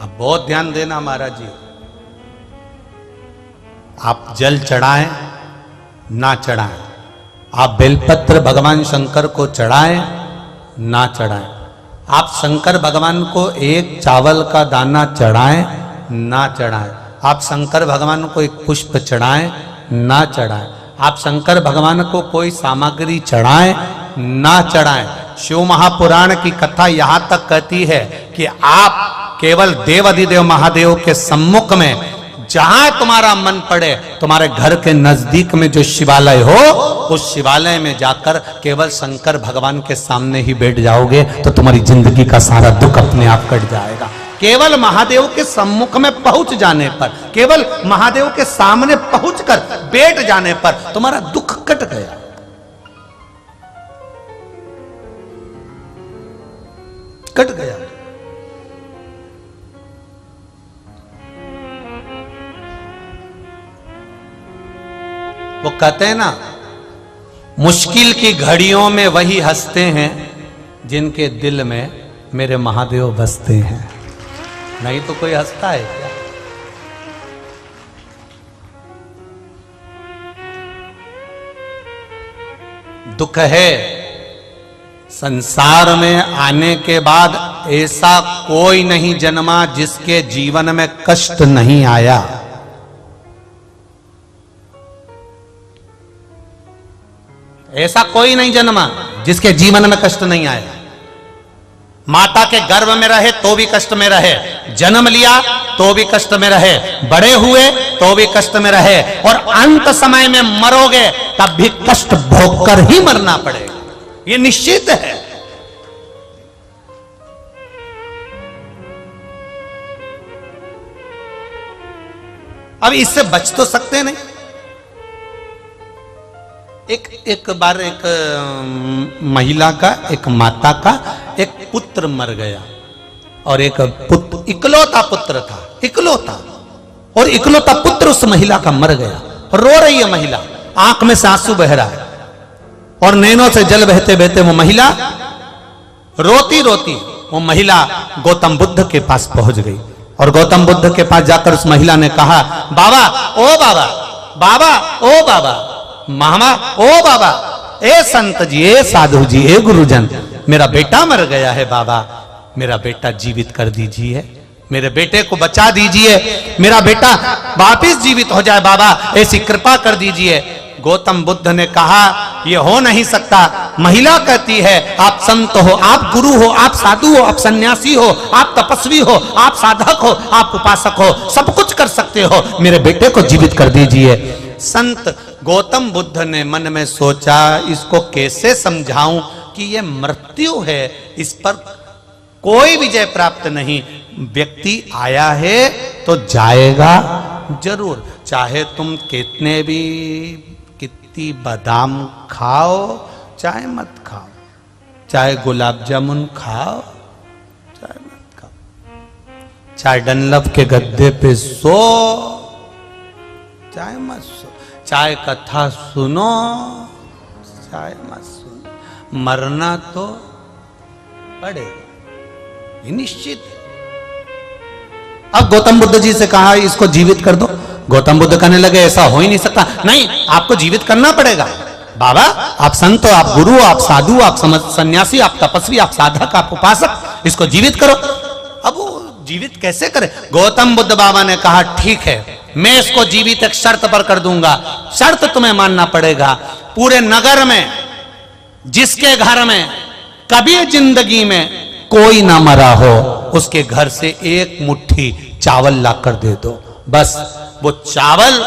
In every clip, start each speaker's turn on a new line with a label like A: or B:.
A: अब बहुत ध्यान देना महाराज जी, आप जल चढ़ाएं ना चढ़ाएं, आप बेलपत्र भगवान शंकर को चढ़ाएं ना चढ़ाएं, आप शंकर भगवान को एक चावल का दाना चढ़ाएं ना चढ़ाएं, आप शंकर भगवान को एक पुष्प चढ़ाएं ना चढ़ाएं, आप शंकर भगवान को कोई सामग्री चढ़ाएं ना चढ़ाएं। शिव महापुराण की कथा यहां तक कहती है कि आप केवल देवाधिदेव महादेव के सम्मुख में जहां तुम्हारा मन पड़े, तुम्हारे घर के नजदीक में जो शिवालय हो, उस शिवालय में जाकर केवल शंकर भगवान के सामने ही बैठ जाओगे तो तुम्हारी जिंदगी का सारा दुख अपने आप कट जाएगा। केवल महादेव के सम्मुख में पहुंच जाने पर, केवल महादेव के सामने पहुंचकर बैठ जाने पर तुम्हारा दुख कट गया। कट गया। वो कहते हैं ना, मुश्किल की घड़ियों में वही हंसते हैं जिनके दिल में मेरे महादेव बसते हैं। नहीं तो कोई हंसता है क्या? दुख है संसार में आने के बाद ऐसा कोई नहीं जन्मा जिसके जीवन में कष्ट नहीं आया। ऐसा कोई नहीं जन्मा जिसके जीवन में कष्ट नहीं आया। माता के गर्भ में रहे तो भी कष्ट में रहे, जन्म लिया तो भी कष्ट में रहे, बड़े हुए तो भी कष्ट में रहे, और अंत समय में मरोगे तब भी कष्ट भोगकर ही मरना पड़ेगा। ये निश्चित है। अब इससे बच तो सकते नहीं। एक बार एक महिला का, एक माता का एक पुत्र मर गया, और एक पुत्र, इकलौता पुत्र था, इकलौता, और इकलौता पुत्र उस महिला का मर गया। रो रही है महिला, आंख में से आंसू बह रहा है और नैनों से जल बहते बहते वो महिला रोती रोती वो महिला गौतम बुद्ध के पास पहुंच गई। और गौतम बुद्ध के पास जाकर उस महिला ने कहा, बाबा ओ बाबा, बाबा ओ बाबा, मामा ओ बाबा, ए संत जी, ए साधु जी, ए गुरुजन, मेरा बेटा मर गया है बाबा, मेरा बेटा जीवित कर दीजिए, मेरे बेटे को बचा दीजिए, मेरा बेटा वापिस जीवित हो जाए बाबा, ऐसी कृपा कर दीजिए। गौतम बुद्ध ने कहा, यह हो नहीं सकता। महिला कहती है, आप संत हो, आप गुरु हो, आप साधु हो, आप सन्यासी हो, आप तपस्वी हो, आप साधक हो, आप उपासक हो, सब कुछ कर सकते हो, मेरे बेटे को जीवित कर दीजिए। संत गौतम बुद्ध ने मन में सोचा, इसको कैसे समझाऊं कि यह मृत्यु है, इस पर कोई विजय प्राप्त नहीं। व्यक्ति आया है तो जाएगा जरूर, चाहे तुम कितने भी कितनी बादाम खाओ, चाहे मत खाओ, चाहे गुलाब जामुन खाओ, चाहे मत खाओ, चाहे डनलप के गद्दे पे सो, चाहे मत सो, चाहे कथा सुनो, चाहे मत सुनो, मरना तो पड़ेगा, ये निश्चित है। अब गौतम बुद्ध जी से कहा, इसको जीवित कर दो। गौतम बुद्ध कहने लगे, ऐसा हो ही नहीं सकता, नहीं आपको जीवित करना पड़ेगा बाबा, आप संत हो, आप गुरु हो, आप साधु, आप सन्यासी, आप तपस्वी, आप साधक, आप उपासक, इसको जीवित करो। अब वो जीवित कैसे करे? गौतम बुद्ध बाबा ने कहा, ठीक है, मैं इसको जीवित एक शर्त पर कर दूंगा। शर्त तुम्हें मानना पड़ेगा, पूरे नगर में जिसके घर में कभी जिंदगी में कोई ना मरा हो, उसके घर से एक मुट्ठी चावल लाकर दे दो, बस वो चावल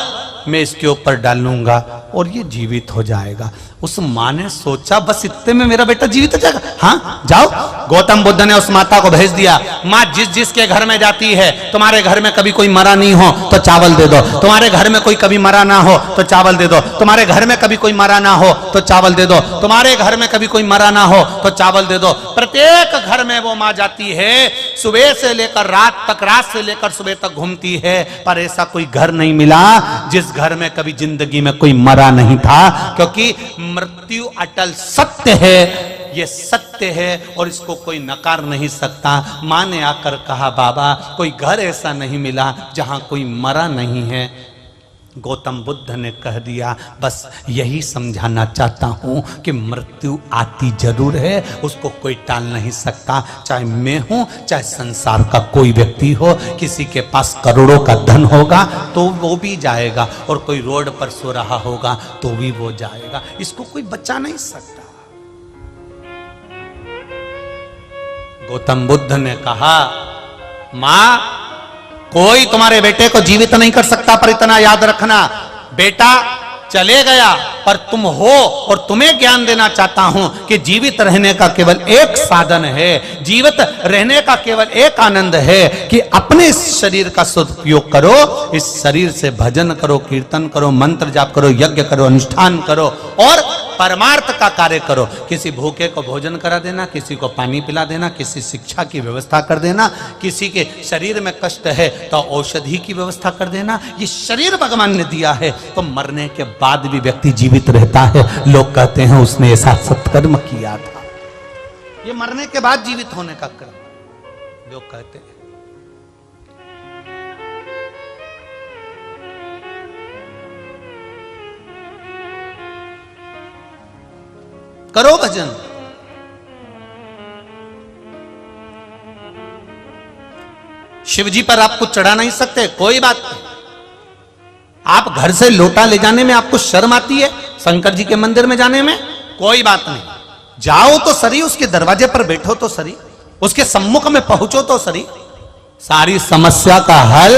A: मैं इसके ऊपर डालूंगा और ये जीवित हो जाएगा। उस माँ ने सोचा, बस इतने में मेरा बेटा जीवित हो जाएगा, हाँ जाओ। गौतम बुद्ध ने उस माता को भेज दिया, माँ जिस जिसके घर में जाती है, तुम्हारे घर में कभी कोई मरा नहीं हो तो चावल दे दो, तुम्हारे घर में कोई कभी मरा ना हो तो चावल दे दो, तुम्हारे घर में कभी कोई मरा ना हो तो चावल दे दो, तुम्हारे घर में कभी कोई मरा ना हो तो चावल दे दो। प्रत्येक घर में वो माँ जाती है, सुबह से लेकर रात तक, रात से लेकर सुबह तक घूमती है, पर ऐसा कोई घर नहीं मिला जिस घर में कभी जिंदगी में कोई मरा नहीं था, क्योंकि मृत्यु अटल सत्य है, ये सत्य है और इसको कोई नकार नहीं सकता। माँ ने आकर कहा, बाबा कोई घर ऐसा नहीं मिला जहां कोई मरा नहीं है। गौतम बुद्ध ने कह दिया, बस यही समझाना चाहता हूं कि मृत्यु आती जरूर है, उसको कोई टाल नहीं सकता। चाहे मैं हूं, चाहे संसार का कोई व्यक्ति हो, किसी के पास करोड़ों का धन होगा तो वो भी जाएगा, और कोई रोड पर सो रहा होगा तो भी वो जाएगा। इसको कोई बचा नहीं सकता। गौतम बुद्ध ने कहा, मां कोई तुम्हारे बेटे को जीवित नहीं कर सकता, पर इतना याद रखना, बेटा चले गया पर तुम हो, और तुम्हें ज्ञान देना चाहता हूं कि जीवित रहने का केवल एक साधन है, जीवित रहने का केवल एक आनंद है कि अपने इस शरीर का सदुपयोग करो, इस शरीर से भजन करो, कीर्तन करो, मंत्र जाप करो, यज्ञ करो, अनुष्ठान करो और परमार्थ का कार्य करो। किसी भूखे को भोजन करा देना, किसी को पानी पिला देना, किसी शिक्षा की व्यवस्था कर देना, किसी के शरीर में कष्ट है तो औषधि की व्यवस्था कर देना। ये शरीर भगवान ने दिया है, तो मरने के बाद भी व्यक्ति जीवित रहता है। लोग कहते हैं उसने ऐसा सत्कर्म किया था, ये मरने के बाद जीवित होने का कर्म लोग कहते हैं। करो भजन, शिव जी पर आप कुछ चढ़ा नहीं सकते, कोई बात नहीं। आप घर से लोटा ले जाने में आपको शर्म आती है, शंकर जी के मंदिर में जाने में कोई बात नहीं। जाओ तो सरी, उसके दरवाजे पर बैठो तो सरी, उसके सम्मुख में पहुंचो तो सरी। सारी समस्या का हल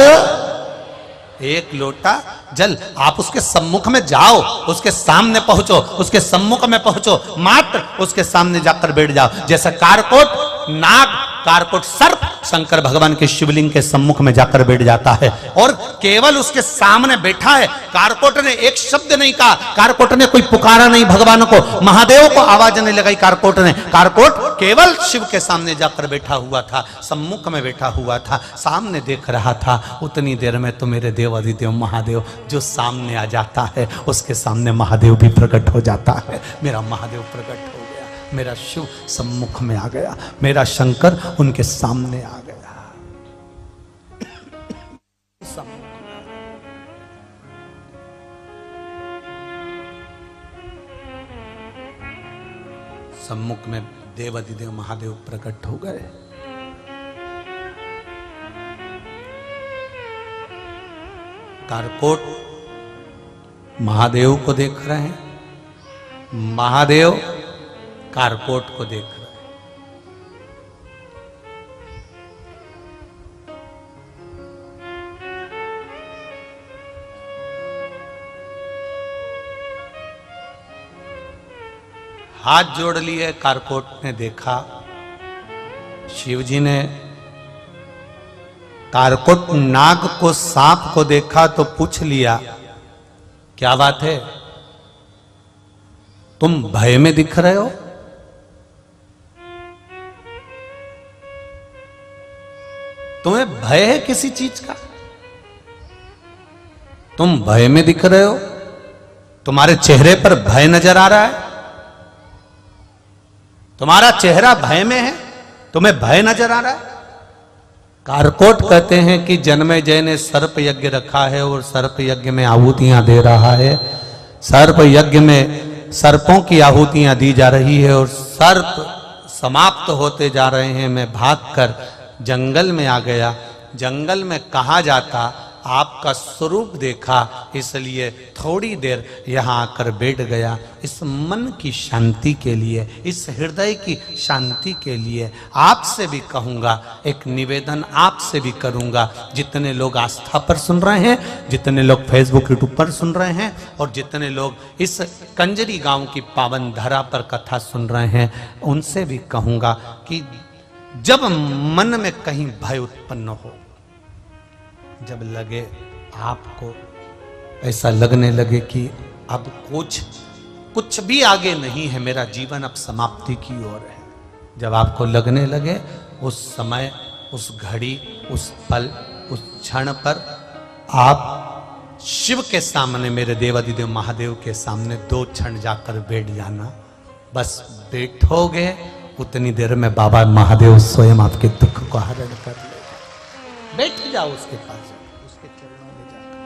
A: एक लोटा जल। आप उसके सम्मुख में जाओ, उसके सामने पहुंचो, उसके सम्मुख में पहुंचो, मात्र उसके सामने जाकर बैठ जाओ। जैसे कारकोट नाग, कारकोट सर्प शंकर भगवान के शिवलिंग के सम्मुख में जाकर बैठ जाता है और केवल उसके सामने बैठा है। कारकोट ने एक शब्द नहीं कहा, कारकोट ने कोई पुकारा नहीं भगवान को, महादेव को आवाज नहीं लगाई कारकोट ने। कारकोट केवल शिव के सामने जाकर बैठा हुआ था, सम्मुख में बैठा हुआ था, सामने देख रहा था। उतनी देर में तो मेरे देवाधिदेव महादेव जो सामने आ जाता है, उसके सामने महादेव भी प्रकट हो जाता है। मेरा महादेव प्रकट हो गया, मेरा शिव सम्मुख में आ गया, मेरा शंकर उनके सामने आ गया। सम्मुख में देवाधिदेव महादेव प्रकट हो गए। कारकोट महादेव को देख रहे हैं, महादेव कारकोट को देख रहे हैं। हाथ जोड़ लिए, कारकोट ने देखा, शिव जी ने कारकोट नाग को, सांप को देखा तो पूछ लिया, क्या बात है, तुम भय में दिख रहे हो? तुम्हें भय है किसी चीज का? तुम भय में दिख रहे हो? तुम्हारे चेहरे पर भय नजर आ रहा है? तुम्हारा चेहरा भय में है, तुम्हें भय नजर आ रहा है? कारकोट कहते हैं कि जन्मेजय ने सर्प यज्ञ रखा है और सर्प यज्ञ में आहुतियां दे रहा है। सर्प यज्ञ में सर्पों की आहुतियां दी जा रही है और सर्प समाप्त होते जा रहे हैं। मैं भागकर जंगल में आ गया, जंगल में कहा जाता, आपका स्वरूप देखा, इसलिए थोड़ी देर यहाँ आकर बैठ गया। इस मन की शांति के लिए, इस हृदय की शांति के लिए आपसे भी कहूँगा, एक निवेदन आपसे भी करूँगा। जितने लोग आस्था पर सुन रहे हैं, जितने लोग फेसबुक यूट्यूब पर सुन रहे हैं और जितने लोग इस कंजरी गांव की पावन धरा पर कथा सुन रहे हैं, उनसे भी कहूँगा कि जब मन में कहीं भय उत्पन्न हो, जब लगे आपको, ऐसा लगने लगे कि अब कुछ भी आगे नहीं है, मेरा जीवन अब समाप्ति की ओर है, जब आपको लगने लगे, उस समय, उस घड़ी, उस पल, उस क्षण पर आप शिव के सामने, मेरे देवाधिदेव महादेव के सामने 2 क्षण जाकर बैठ जाना। बस बैठोगे उतनी देर में बाबा महादेव स्वयं आपके दुख को हरण कर लेगा। बैठ जाओ उसके पास, उसके चरणों में जाकर,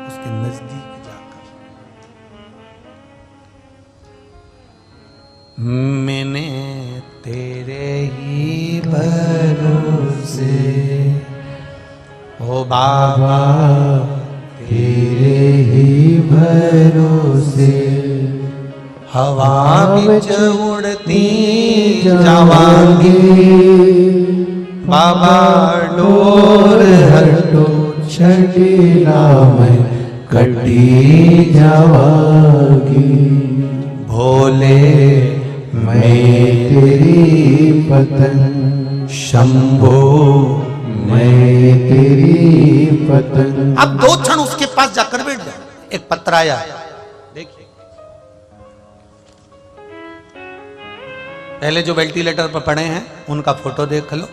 A: उसके नजदीक जाकर। मैंने तेरे ही भरोसे ओ बाबा,
B: तेरे ही भरोसे
A: हवा बिच उड़ती जावांगी, बाबा डोर
B: हटो छड़ीला में कटी जावागी।
A: भोले
B: मैं तेरी पतंग,
A: शंभो
B: मैं तेरी पतंग।
A: अब 2 क्षण उसके पास जाकर बैठ जाओ। एक पत्र आया, देखिए पहले जो वेंटिलेटर पर पड़े हैं उनका फोटो देख लो।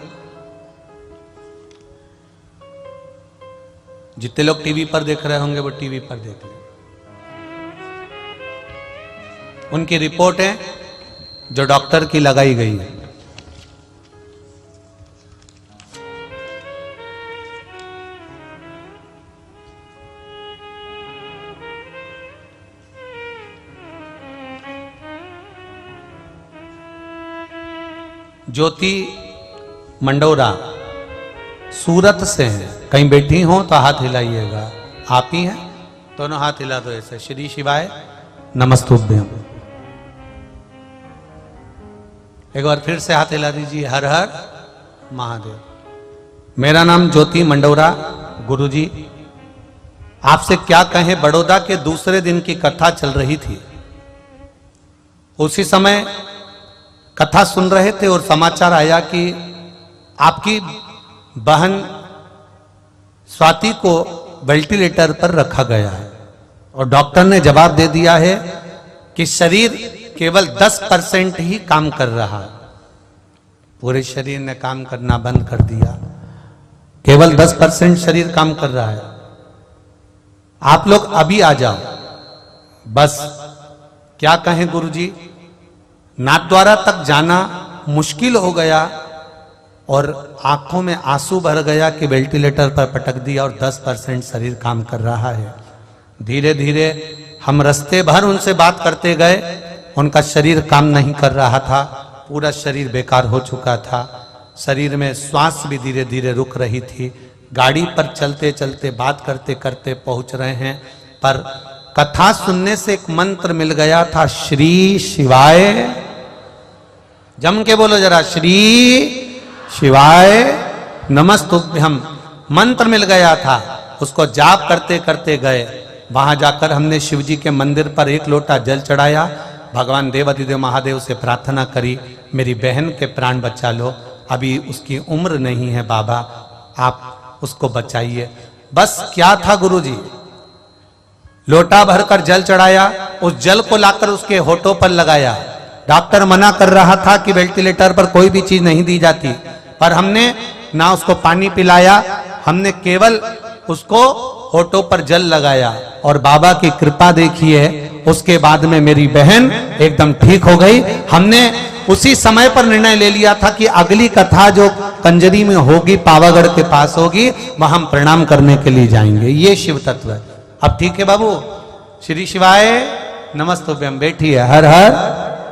A: जितने लोग टीवी पर देख रहे होंगे वो टीवी पर देख लें। उनकी रिपोर्ट है जो डॉक्टर की लगाई गई है। ज्योति मंडोरा सूरत से हैं। कहीं बैठी हो तो हाथ हिलाइएगा। आप ही हैं? दोनों हाथ हिला दो ऐसे। श्री शिवाय नमस्तुभ्यम। एक बार फिर से हाथ हिला दीजिए। हर हर महादेव। मेरा नाम ज्योति मंडोरा। गुरुजी आपसे क्या कहें, बड़ौदा के दूसरे दिन की कथा चल रही थी। उसी समय कथा सुन रहे थे और समाचार आया कि आपकी बहन स्वाति को वेंटिलेटर पर रखा गया है और डॉक्टर ने जवाब दे दिया है कि शरीर केवल 10% ही काम कर रहा है। पूरे शरीर ने काम करना बंद कर दिया, केवल 10% शरीर काम कर रहा है। आप लोग अभी आ जाओ। बस क्या कहें गुरुजी, नाथद्वारा तक जाना मुश्किल हो गया और आंखों में आंसू भर गया कि वेंटिलेटर पर पटक दिया और 10% शरीर काम कर रहा है। धीरे धीरे हम रास्ते भर उनसे बात करते गए, उनका शरीर काम नहीं कर रहा था, पूरा शरीर बेकार हो चुका था। शरीर में श्वास भी धीरे धीरे रुक रही थी। गाड़ी पर चलते चलते बात करते करते पहुंच रहे हैं, पर कथा सुनने से एक मंत्र मिल गया था, श्री शिवाय। जम के बोलो जरा, श्री शिवाय नमस्तुभ्यम। मंत्र मिल गया था, उसको जाप करते करते गए। वहां जाकर हमने शिव जी के मंदिर पर 1 लोटा जल चढ़ाया, भगवान देवाधिदेव महादेव से प्रार्थना करी, मेरी बहन के प्राण बचा लो, अभी उसकी उम्र नहीं है बाबा, आप उसको बचाइए। बस क्या था गुरुजी, लोटा भरकर जल चढ़ाया, उस जल को लाकर उसके होठों पर लगाया। डॉक्टर मना कर रहा था कि वेंटिलेटर पर कोई भी चीज नहीं दी जाती, पर हमने ना उसको पानी पिलाया, हमने केवल उसको होठों पर जल लगाया और बाबा की कृपा देखिए, उसके बाद में मेरी बहन एकदम ठीक हो गई। हमने उसी समय पर निर्णय ले लिया था कि अगली कथा जो कंजरी में होगी, पावागढ़ के पास होगी, वहां हम प्रणाम करने के लिए जाएंगे। ये शिव तत्व है। अब ठीक है बाबू, श्री शिवाय नमस्तुभ्यम। बैठिए। हर हर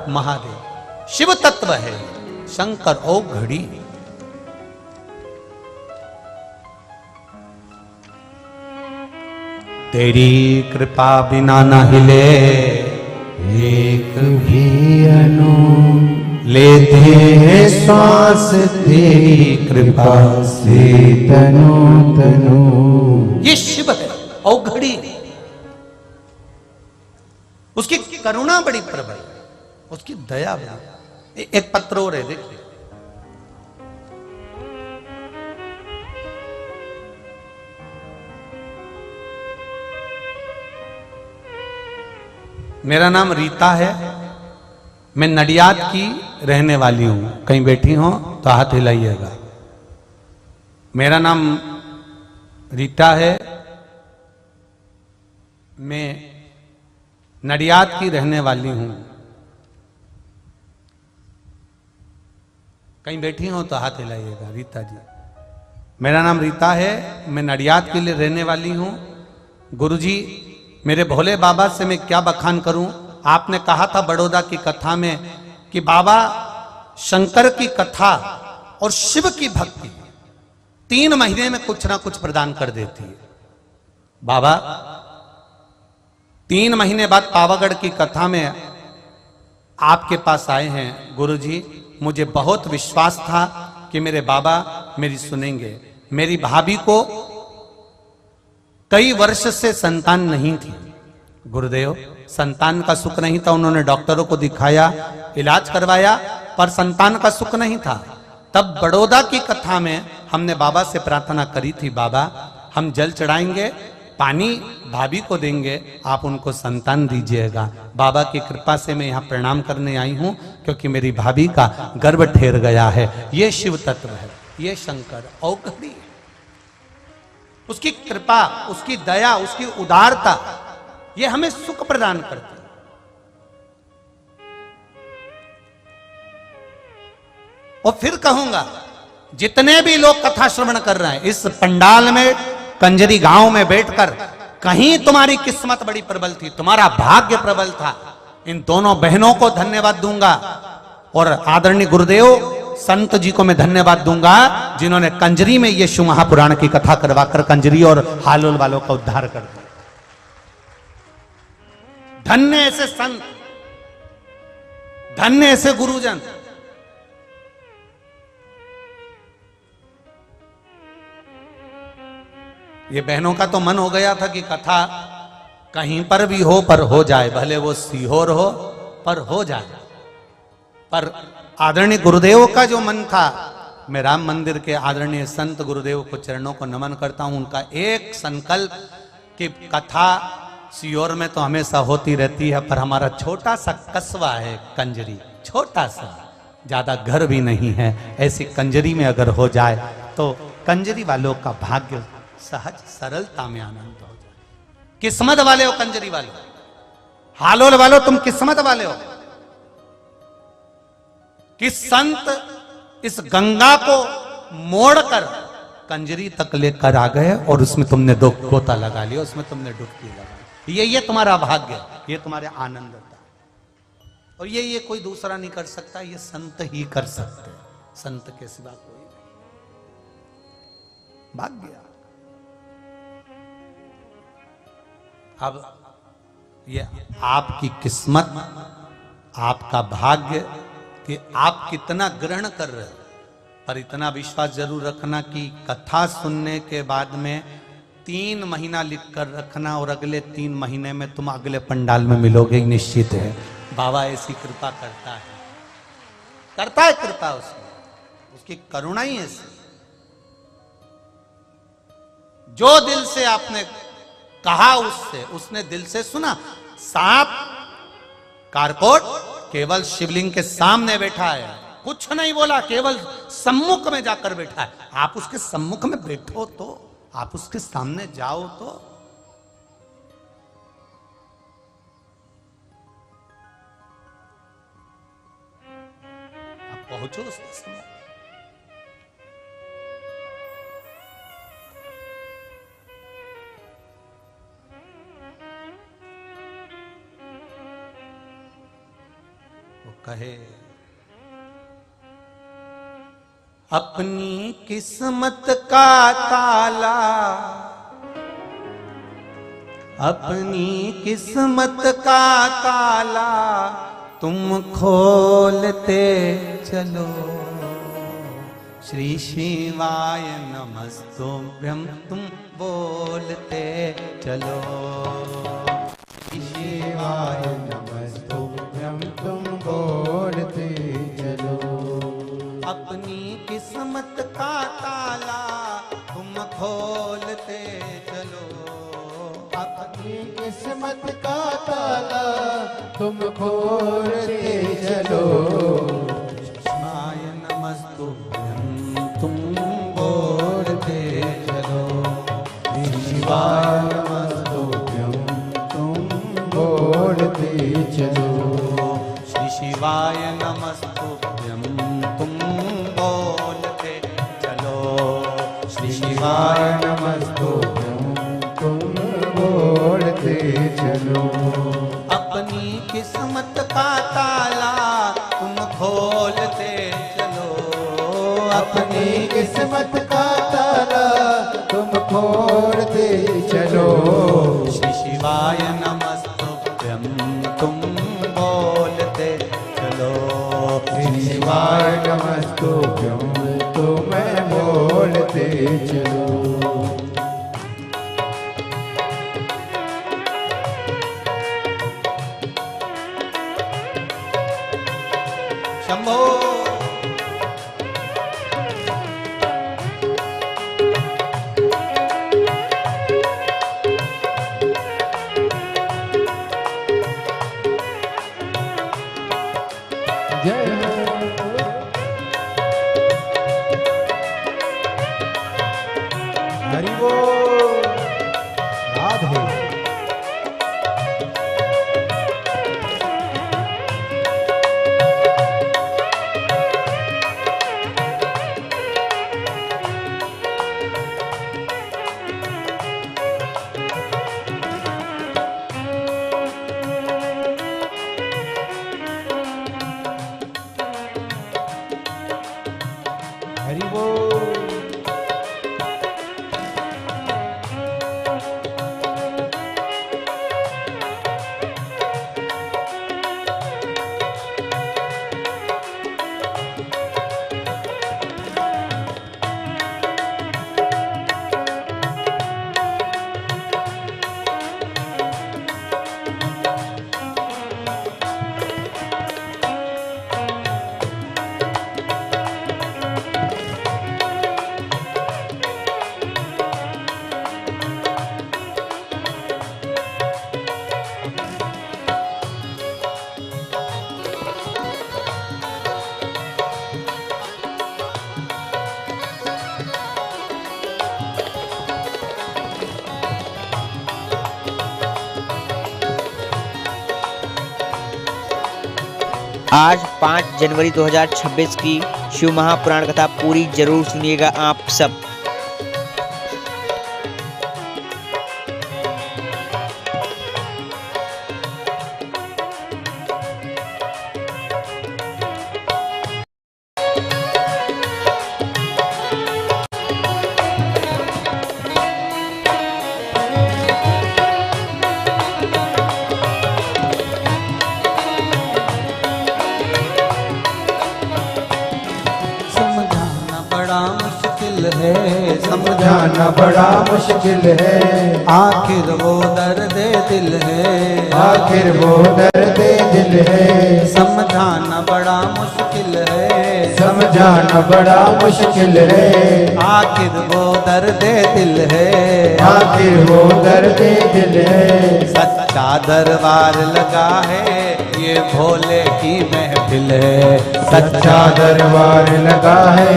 A: महादेव। शिव तत्व है शंकर ओ घड़ी। तेरी कृपा बिना न हिले
B: एक भी अनु
A: लेते हैं श्वास, तेरी कृपा
B: से तनु तनु।
A: ये शिव है ओ घड़ी। उसकी करुणा बड़ी प्रबल, उसकी दया बड़ी। एक पत्र और है, देखिए। मेरा नाम रीता है, मैं नडियाद की रहने वाली हूं। कहीं बैठी हो तो हाथ हिलाइएगा। मेरा नाम रीता है, मैं नडियाद की रहने वाली हूं। कहीं बैठी हो तो हाथ हिलाइएगा। रीता जी, मेरा नाम रीता है, मैं नडियाद के लिए रहने वाली हूँ। गुरुजी, मेरे भोले बाबा से मैं क्या बखान करूं। आपने कहा था बड़ौदा की कथा में कि बाबा शंकर की कथा और शिव की भक्ति 3 महीने में कुछ ना कुछ प्रदान कर देती है। बाबा 3 महीने बाद पावागढ़ की कथा में आपके पास आए हैं। गुरुजी, मुझे बहुत विश्वास था कि मेरे बाबा मेरी सुनेंगे। मेरी भाभी को कई वर्ष से संतान नहीं थी। गुरुदेव, संतान का सुख नहीं था। उन्होंने डॉक्टरों को दिखाया, इलाज करवाया, पर संतान का सुख नहीं था। तब बड़ौदा की कथा में हमने बाबा से प्रार्थना करी थी, बाबा हम जल चढ़ाएंगे, पानी भाभी को देंगे, आप उनको संतान दीजिएगा। बाबा की कृपा से मैं यहाँ प्रणाम करने आई हूँ, क्योंकि मेरी भाभी का गर्भ ठहर गया है। ये शिव तत्व है, ये शंकर औघड़ी है। उसकी कृपा, उसकी दया, उसकी उदारता, ये हमें सुख प्रदान करती है। और फिर कहूंगा, जितने भी लोग कथा श्रवण कर रहे हैं इस पंडाल में, कंजरी गांव में बैठकर, कहीं तुम्हारी किस्मत बड़ी प्रबल थी, तुम्हारा भाग्य प्रबल था। इन दोनों बहनों को धन्यवाद दूंगा और आदरणीय गुरुदेव संत जी को मैं धन्यवाद दूंगा, जिन्होंने कंजरी में ये शिव महापुराण की कथा करवाकर कंजरी और हालोल वालों का उद्धार कर दिया। धन्य ऐसे संत, धन्य ऐसे गुरुजन। ये बहनों का तो मन हो गया था कि कथा कहीं पर भी हो, पर हो जाए, भले वो सीहोर हो पर हो जाए। पर आदरणीय गुरुदेव का जो मन था, मैं राम मंदिर के आदरणीय संत गुरुदेव को चरणों को नमन करता हूं। उनका एक संकल्प कि कथा सीहोर में तो हमेशा होती रहती है, पर हमारा छोटा सा कस्बा है कंजरी, छोटा सा, ज्यादा घर भी नहीं है, ऐसी कंजरी में अगर हो जाए तो कंजरी वालों का भाग्य सहज सरलता में आनंद हो जाए। किस्मत वाले हो कंजरी वाले, हालोल वालों तुम किस्मत वाले हो कि संत इस गंगा को मोड़कर कंजरी तक लेकर आ गए और उसमें तुमने 2 गोता लगा लिया, उसमें तुमने डुबकी लगा। ये तुम्हारा भाग्य, ये तुम्हारे आनंद होता है। और ये कोई दूसरा नहीं कर सकता, ये संत ही कर सकते हैं, संत के सिवा कोई नहीं। भाग्य। अब ये आपकी किस्मत, आपका भाग्य कि आप कितना ग्रहण कर रहे हो। पर इतना विश्वास जरूर रखना कि कथा सुनने के बाद में 3 महीना लिख कर रखना और अगले 3 महीने में तुम अगले पंडाल में मिलोगे, निश्चित है। बाबा ऐसी कृपा करता है कृपा उसमें, उसकी करुणा ही ऐसी। जो दिल से आपने कहा उससे, उसने दिल से सुना। सांप कारकोट केवल शिवलिंग के सामने बैठा है, कुछ नहीं बोला, केवल सम्मुख में जाकर बैठा है। आप उसके सम्मुख में बैठो तो, आप उसके सामने जाओ तो। आप पहुंचो उसके सामने। कहे अपनी किस्मत का ताला, अपनी किस्मत का ताला तुम खोलते चलो। श्री शिवाय नमस्तुभ्यं तुम बोलते चलो। श्री शिवाय
B: नमस्तुभ्यं तुम बोलते चलो।
A: अपनी किस्मत का ताला तुम खोलते चलो।
B: अपनी किस्मत का ताला तुम खोलते चलो।
A: शिवाय नमस्तुभ्यं तुम बोलते चलो।
B: शिवाय नमस्तुभ्यं तुम बोलते चलो।
A: श्री शिवाय नमस्तुभ्यं तुम
B: नमस्तुभ्यं तुम बोलते चलो।
A: अपनी किस्मत का ताला तुम खोलते चलो।
B: अपनी किस्मत का ताला तुम खोलते चलो।
A: श्री शिवाय नमस्तुभ्यं तुम बोलते चलो।
B: श्री शिवाय नमस्तुभ्यं तुम बोलते चलो।
A: शंभो
B: जय हरि बोल। राधे हरि बोल।
C: आज 5 जनवरी 2026 की शिव महापुराण कथा पूरी जरूर सुनिएगा आप सब।
B: समझाना बड़ा मुश्किल है।
A: आखिर वो दर्द दिल है।
B: आखिर वो दर्द दिल है।
A: समझाना बड़ा मुश्किल है।
B: समझाना बड़ा मुश्किल है।
A: आखिर वो दर्द दिल है।
B: आखिर वो दर्द दिल है।
A: सच्चा दरबार लगा है ये भोले की महफिल है।
B: सच्चा दरबार लगा है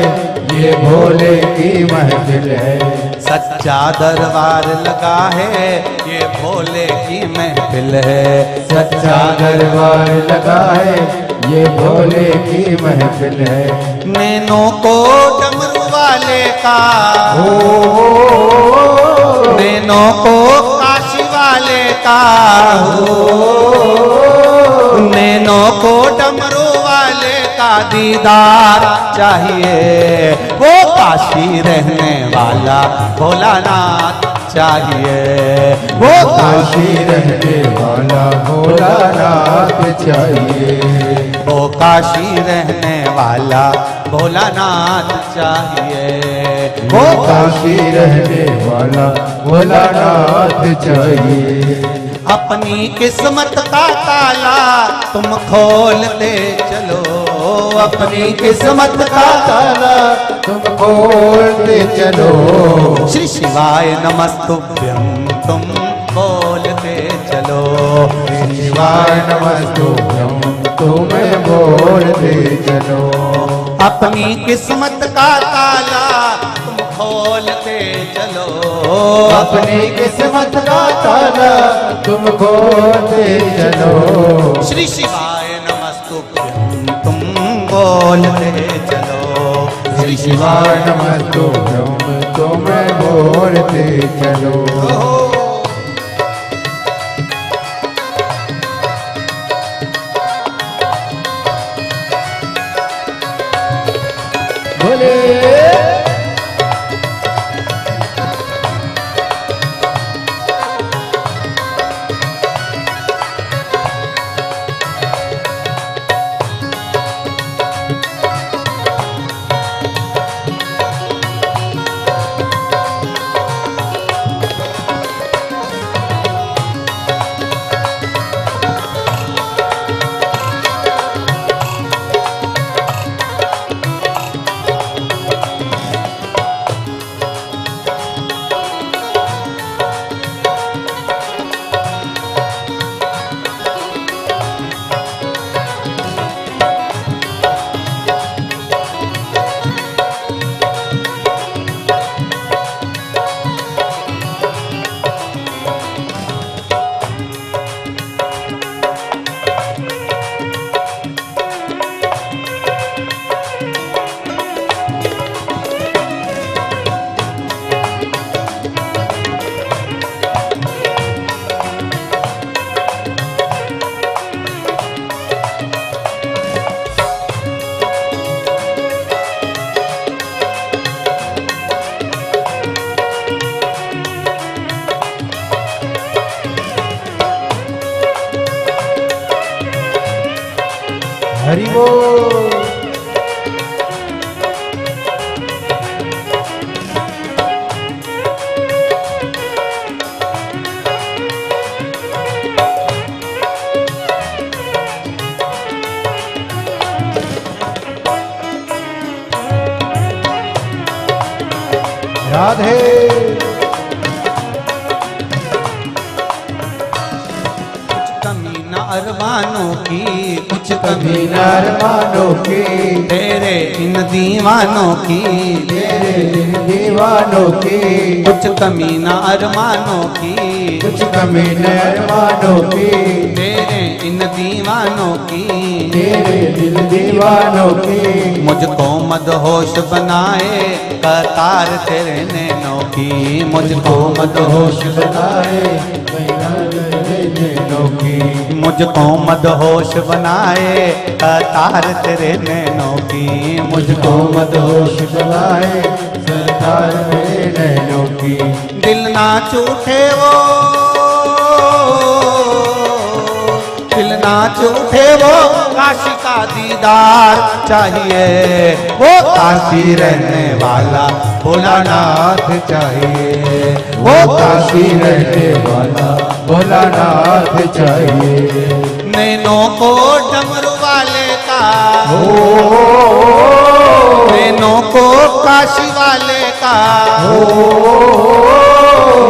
B: ये भोले की महफिल है।
A: सच्चा दरबार लगा है ये भोले की महफिल है।
B: सच्चा दरबार लगा है ये भोले की महफिल है।
A: नैनों को डमरू वाले का नैनों को काशी वाले का नैनों को डमरू वाले का दीदार चाहिए। वो काशी रहने वाला भोलानाथ चाहिए। वो
B: काशी रहने वाला भोलानाथ चाहिए।
A: वो काशी रहने वाला भोलानाथ चाहिए।
B: वो काशी रहने वाला भोलानाथ चाहिए।
A: अपनी किस्मत का ताला तुम खोलते चलो। अपनी किस्मत का
B: ताला तुम खोलते चलो।
A: श्री शिवाय नमस्तुभ्यं तुम बोलते चलो।
B: श्री शिवाय नमस्तुभ्यं तुम बोलते चलो।
A: अपनी किस्मत का ताला तुम खोलते चलो।
B: अपनी किस्मत का ताला तुम खोलते चलो।
A: श्री शिवाय नमस्तुभ्यं तुम बोलते चलो।
B: श्री शिवाय नमस्तुभ्यं तुम बोलते चलो। बोले हरि बोल। राधे
A: अरमानों की कुछ
B: कभी न अरमानों की,
A: तेरे इन दीवानों की,
B: तेरे इन दीवानों की,
A: कुछ कमी न अरमानों की,
B: कुछ कमी न अरमानों की,
A: तेरे इन दीवानों की,
B: तेरे दिल दीवानों की।
A: मुझको मदहोश बनाए कतार तेरे नैनों की, मुझको मदहोश
B: बनाए नैनों की,
A: मुझको मदहोश बनाए कतार तेरे नैनों की,
B: मुझको मदहोश बनाए सरकार मेरे नैनों की।
A: दिल ना छूटे वो, दिल ना छूटे वो, काशी का दीदार चाहिए, वो काशी रहने वाला भोलानाथ चाहिए,
B: वो काशी रहने वाला भोलानाथ चाहिए।
A: नैनों को डमरू वाले का, नैनों को काशी वाले का,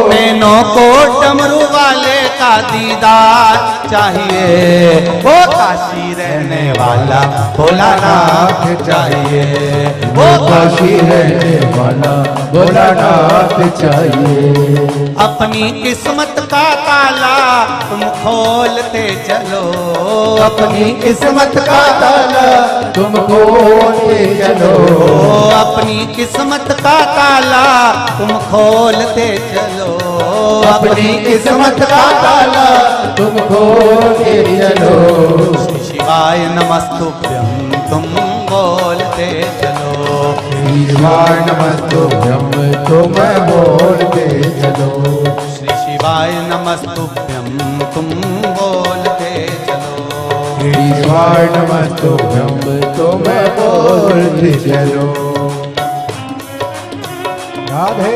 A: नैनों को डमरू वाले का दीदार चाहिए, वो काशी रहने वाला भोलानाथ चाहिए,
B: वो काशी रहने वाला भोलानाथ चाहिए।
A: अपनी किस्मत का ताला तुम खोलते चलो,
B: अपनी किस्मत का ताला तुम खोलते चलो,
A: अपनी किस्मत का ताला तुम खोलते चलो,
B: अपनी किस्मत का ताला तुम खोलते चलो।
A: श्री शिवाय नमस्तुभ्यं तुम बोलते चलो,
B: श्री शिवाय नमस्तुभ्यं तुम बोलते चलो,
A: श्री शिवाय नमस्तुभ्यं तुम बोलते चलो,
B: श्री शिवाय नमस्तुभ्यं तुम बोलते चलो। राधे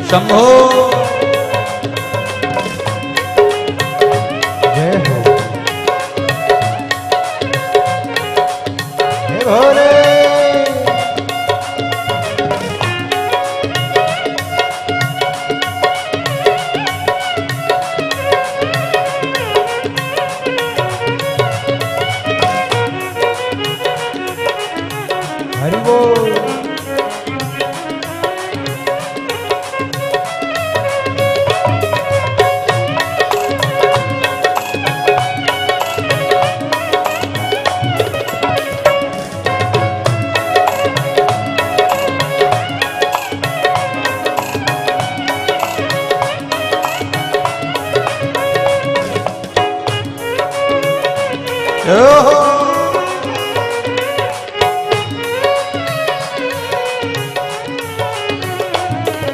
A: शंभो
B: जय हो। हे भोले हरि बोल।
A: ओहो।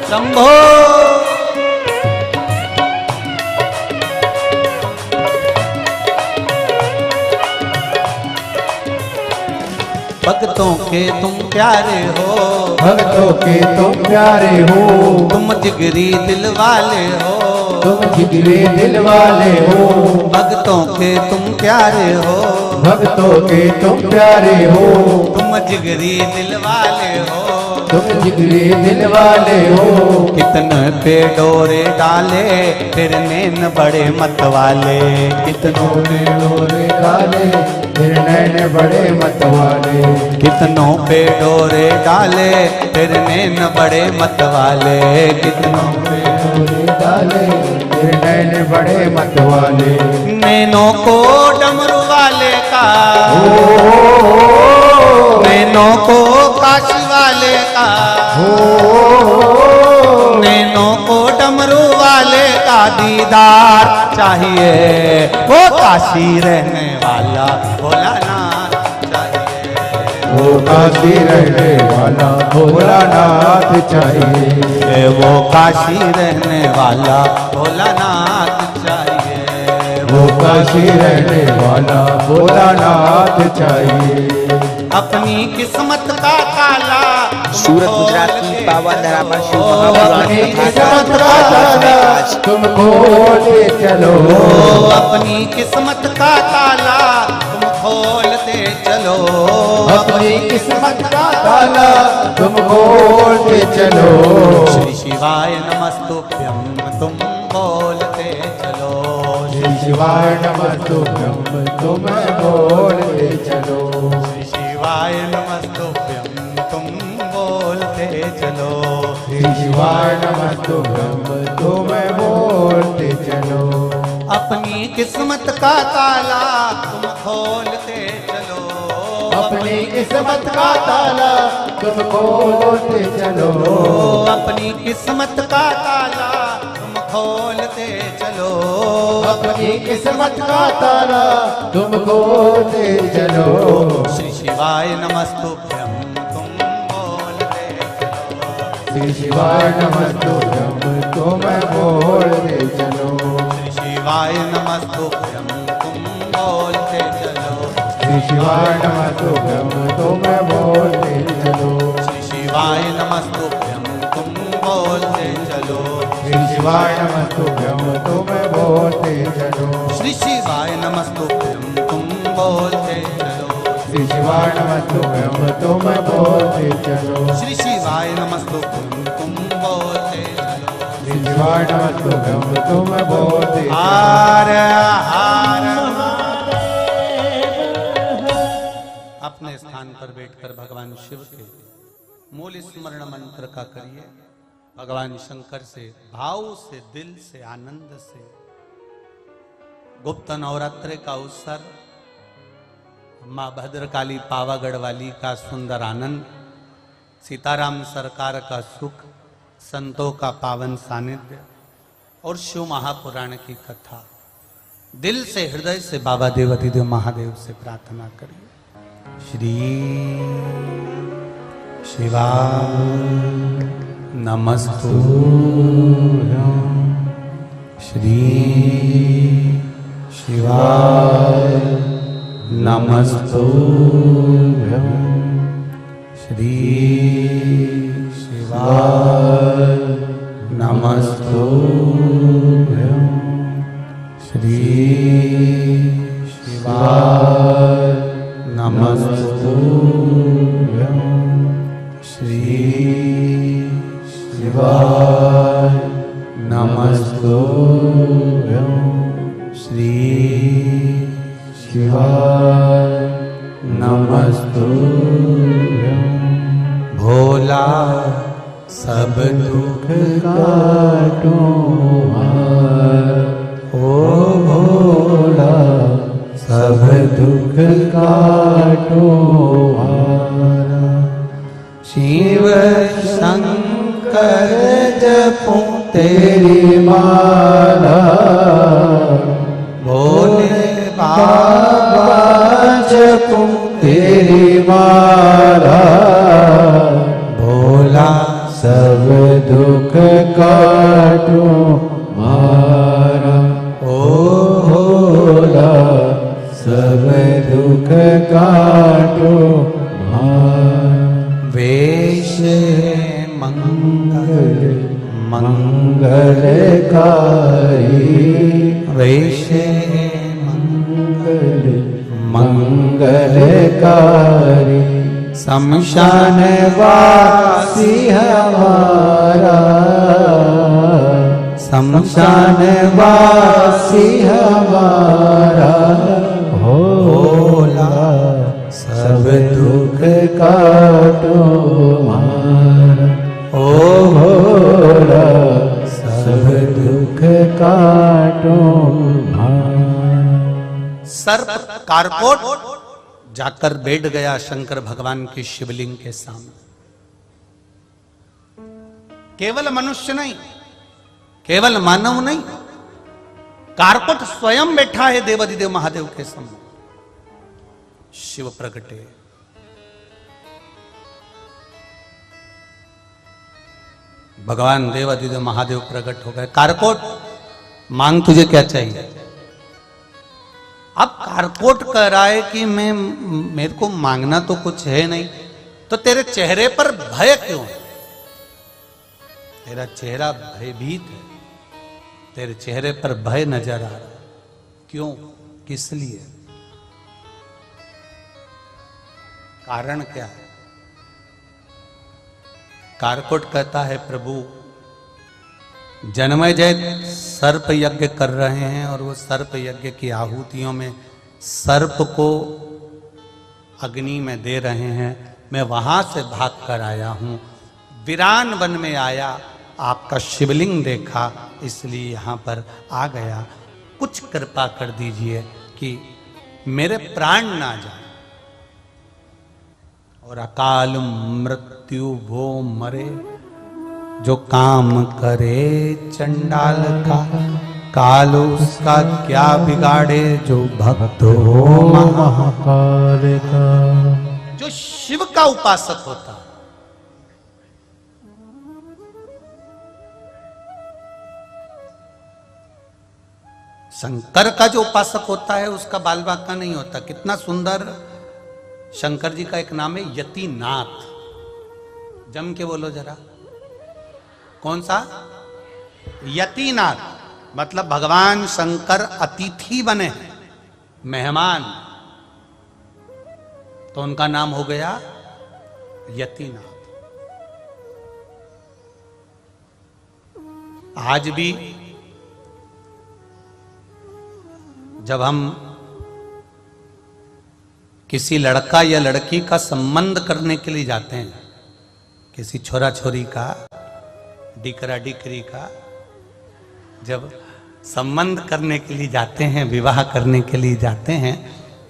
A: शंभो भक्तों के तुम प्यारे हो,
B: भक्तों के तुम प्यारे हो,
A: तुम जिगरी दिल वाले हो,
B: तुम जिगरे दिल वाले हो,
A: भक्तों के तुम प्यारे हो,
B: भक्तों के तुम प्यारे हो,
A: तुम जिगरी दिल वाले हो,
B: तुम जिगरे दिल वाले हो।
A: कितने पे डोरे डाले तेरे नैन बड़े मत वाले,
B: कितनों ने डोरे डाले तेरे नैन बड़े मत वाले,
A: कितनों पे डोरे डाले तेरे नैन बड़े मत वाले, कितनों
B: पे डोरे डाले तेरे नैन बड़े मत वाले।
A: नैनों को डमरू वाले का, नैनों को काशी वाले का, नैनों को डमरू वाले का दीदार चाहिए, वो काशी रहने वाला भोलानाथ चाहिए,
B: वो काशी रहने वाला भोलानाथ चाहिए,
A: वो काशी रहने वाला भोलानाथ चाहिए,
B: वो काशी रहने वाला भोलानाथ चाहिए।
A: अपनी किस्मत का ताला
C: सूरत गुजरात की पावन धरा पर शिव
B: अपनी किस्मत का
C: महापुराण
B: ताला तुम खोलते चलो,
A: अपनी किस्मत का ताला तुम खोलते चलो,
B: अपनी किस्मत का ताला तुम खोलते चलो।
A: श्री शिवाय नमस्तुभ्यं तुम बोलते चलो,
B: श्री शिवाय नमस्तुभ्यं तुम बोलते चलो,
A: श्री शिवाय नमस्तुभ्यं तुम बोलते चलो,
B: श्री शिवाय नमस्तुभ्यं तुम बोलते चलो।
A: अपनी किस्मत का ताला तुम खोलते चलो,
B: अपनी किस्मत का ताला तुम खोलते चलो,
A: अपनी किस्मत का ताला तुम खोलते चलो,
B: अपनी किस्मत का ताला तुम खोलते चलो।
A: श्री शिवाय नमस्तुभ्यं तुम बोलते चलो,
B: श्री शिवाय नमस्तुभ्यं तुम बोलते चलो,
A: श्री शिवाय नमस्तुभ्यं तुम बोलते चलो,
B: श्री शिवाय नमस्तुभ्यं तुम बोलते चलो,
A: श्री शिवाय नमस्तुभ्यं तुम बोलते चलो,
B: श्री शिवाय नमस्तुभ्यं तुम बोलते चलो,
A: श्री शिवाय नमस्तुभ्यं तुम बोलते चलो,
B: श्री शिवाय नमस्तुभ्यं तुम बोलते चलो,
A: श्री शिवाय नमस्तुभ्यं तुम बोलते चलो,
B: श्री शिवाय नमस्तुभ्यं तुम बोलते चलो।
A: हार हार अपने स्थान पर बैठकर भगवान शिव के मूल स्मरण मंत्र का करिए, भगवान शंकर से भाव से, दिल से, आनंद से। गुप्त नवरात्रि का अवसर, माँ भद्रकाली पावागढ़ वाली का सुंदर आनंद, सीताराम सरकार का सुख, संतों का पावन सानिध्य और शिव महापुराण की कथा। दिल से, हृदय से बाबा देवाधिदेव महादेव से प्रार्थना करिए। श्री शिवाय नमस्तुभ्यं, श्री शिवाय नमस्तुभ्यं, श्री शिवाय नमस्तुभ्यं, श्री शिवाय नमस्तुभ्यं, श्री शिवाय नमस्तुभ्यं, श्री शिवाय नमस्तुभ्यं। भोला सब दुख काटो ओ भोला सब दुख काटो हारा। शिव शंकर जपूं तेरी माला, भोले बाबा
B: कारी, शमशान वासी हमारा, शमशान वासी हमारा, भोला सब दुख काटो हमारा, ओ भोला सब दुख काटो हमारा।
A: सर्प कारकोट जाकर बैठ गया शंकर भगवान के शिवलिंग के सामने। केवल मनुष्य नहीं, केवल मानव नहीं, कारकोट स्वयं बैठा है देवाधिदेव महादेव के सामने। शिव प्रगटे, भगवान देवाधिदेव महादेव प्रकट हो गए। कारकोट मांग तुझे क्या चाहिए? अब कारकोट कह रहा है कि मेरे को मांगना तो कुछ है नहीं, तो तेरे चेहरे पर भय क्यों है? तेरा चेहरा भयभीत है, तेरे चेहरे पर भय नजर आ रहा है, क्यों, किस लिए, कारण क्या है? कारकोट कहता है प्रभु जन्मेजय सर्प यज्ञ कर रहे हैं और वो सर्प यज्ञ की आहुतियों में सर्प को अग्नि में दे रहे हैं। मैं वहां से भाग कर आया हूं, वीरान वन में आया, आपका शिवलिंग देखा, इसलिए यहां पर आ गया। कुछ कृपा कर दीजिए कि मेरे प्राण ना जाए और अकाल मृत्यु वो मरे जो काम करे चंडाल का, काल उसका क्या बिगाड़े जो भक्त हो महाकाल का। जो शिव का उपासक होता है, शंकर का जो उपासक होता है उसका बाल बांका नहीं होता। कितना सुंदर शंकर जी का एक नाम है यतिनाथ। जम के बोलो जरा, कौन सा? यतिनाथ, मतलब भगवान शंकर अतिथि बने, मेहमान, तो उनका नाम हो गया यतिनाथ। आज भी जब हम किसी लड़का या लड़की का संबंध करने के लिए जाते हैं, किसी छोरा छोरी का, डिकरा डिकरी का, जब संबंध करने के लिए जाते हैं, विवाह करने के लिए जाते हैं,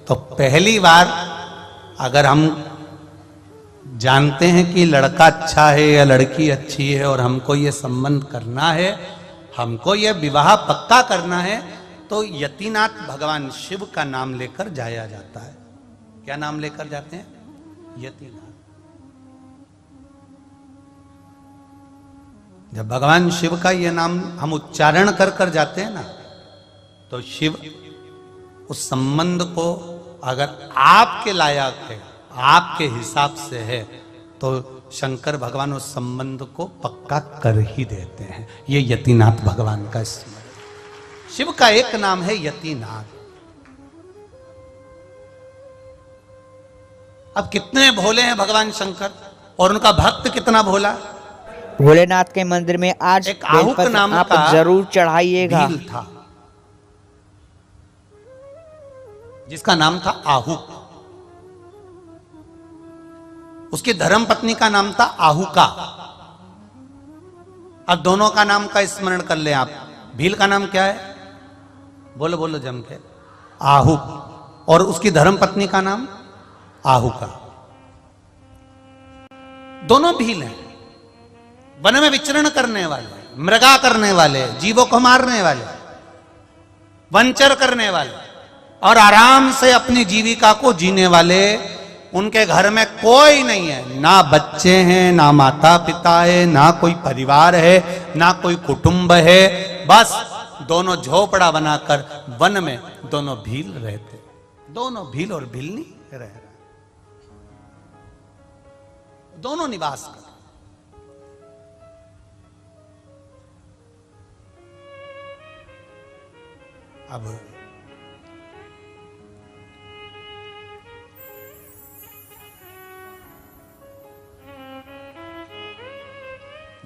A: तो पहली बार अगर हम जानते हैं कि लड़का अच्छा है या लड़की अच्छी है और हमको ये संबंध करना है, हमको ये विवाह पक्का करना है, तो यतिनाथ भगवान शिव का नाम लेकर जाया जाता है। क्या नाम लेकर जाते हैं? यतिनाथ। जब भगवान शिव का ये नाम हम उच्चारण कर कर जाते हैं ना, तो शिव उस संबंध को अगर आपके लायक है, आपके हिसाब से है, तो शंकर भगवान उस संबंध को पक्का कर ही देते हैं। ये यतिनाथ भगवान का स्मरण। शिव का एक नाम है यतिनाथ। अब कितने भोले हैं भगवान शंकर, और उनका भक्त कितना भोला।
C: भोलेनाथ के मंदिर में आज
A: एक आहुक
C: बेलपत्र
A: नाम
C: आप
A: का
C: जरूर चढ़ाइएगा।
A: भील था, जिसका नाम था आहुक। उसकी धर्म पत्नी का नाम था आहुका। अब दोनों का नाम का स्मरण कर ले आप। भील का नाम क्या है? बोलो बोलो जम के। आहुक। और उसकी धर्म पत्नी का नाम आहुका। दोनों भील हैं, वन में विचरण करने वाले, मृगा करने वाले, जीवों को मारने वाले, वंचर करने वाले, और आराम से अपनी जीविका को जीने वाले। उनके घर में कोई नहीं है, ना बच्चे हैं, ना माता पिता है, ना कोई परिवार है, ना कोई कुटुंब है। बस दोनों झोपड़ा बनाकर वन में दोनों भील रहते, दोनों भील और भीलनी रह रहे, दोनों निवास कर। अब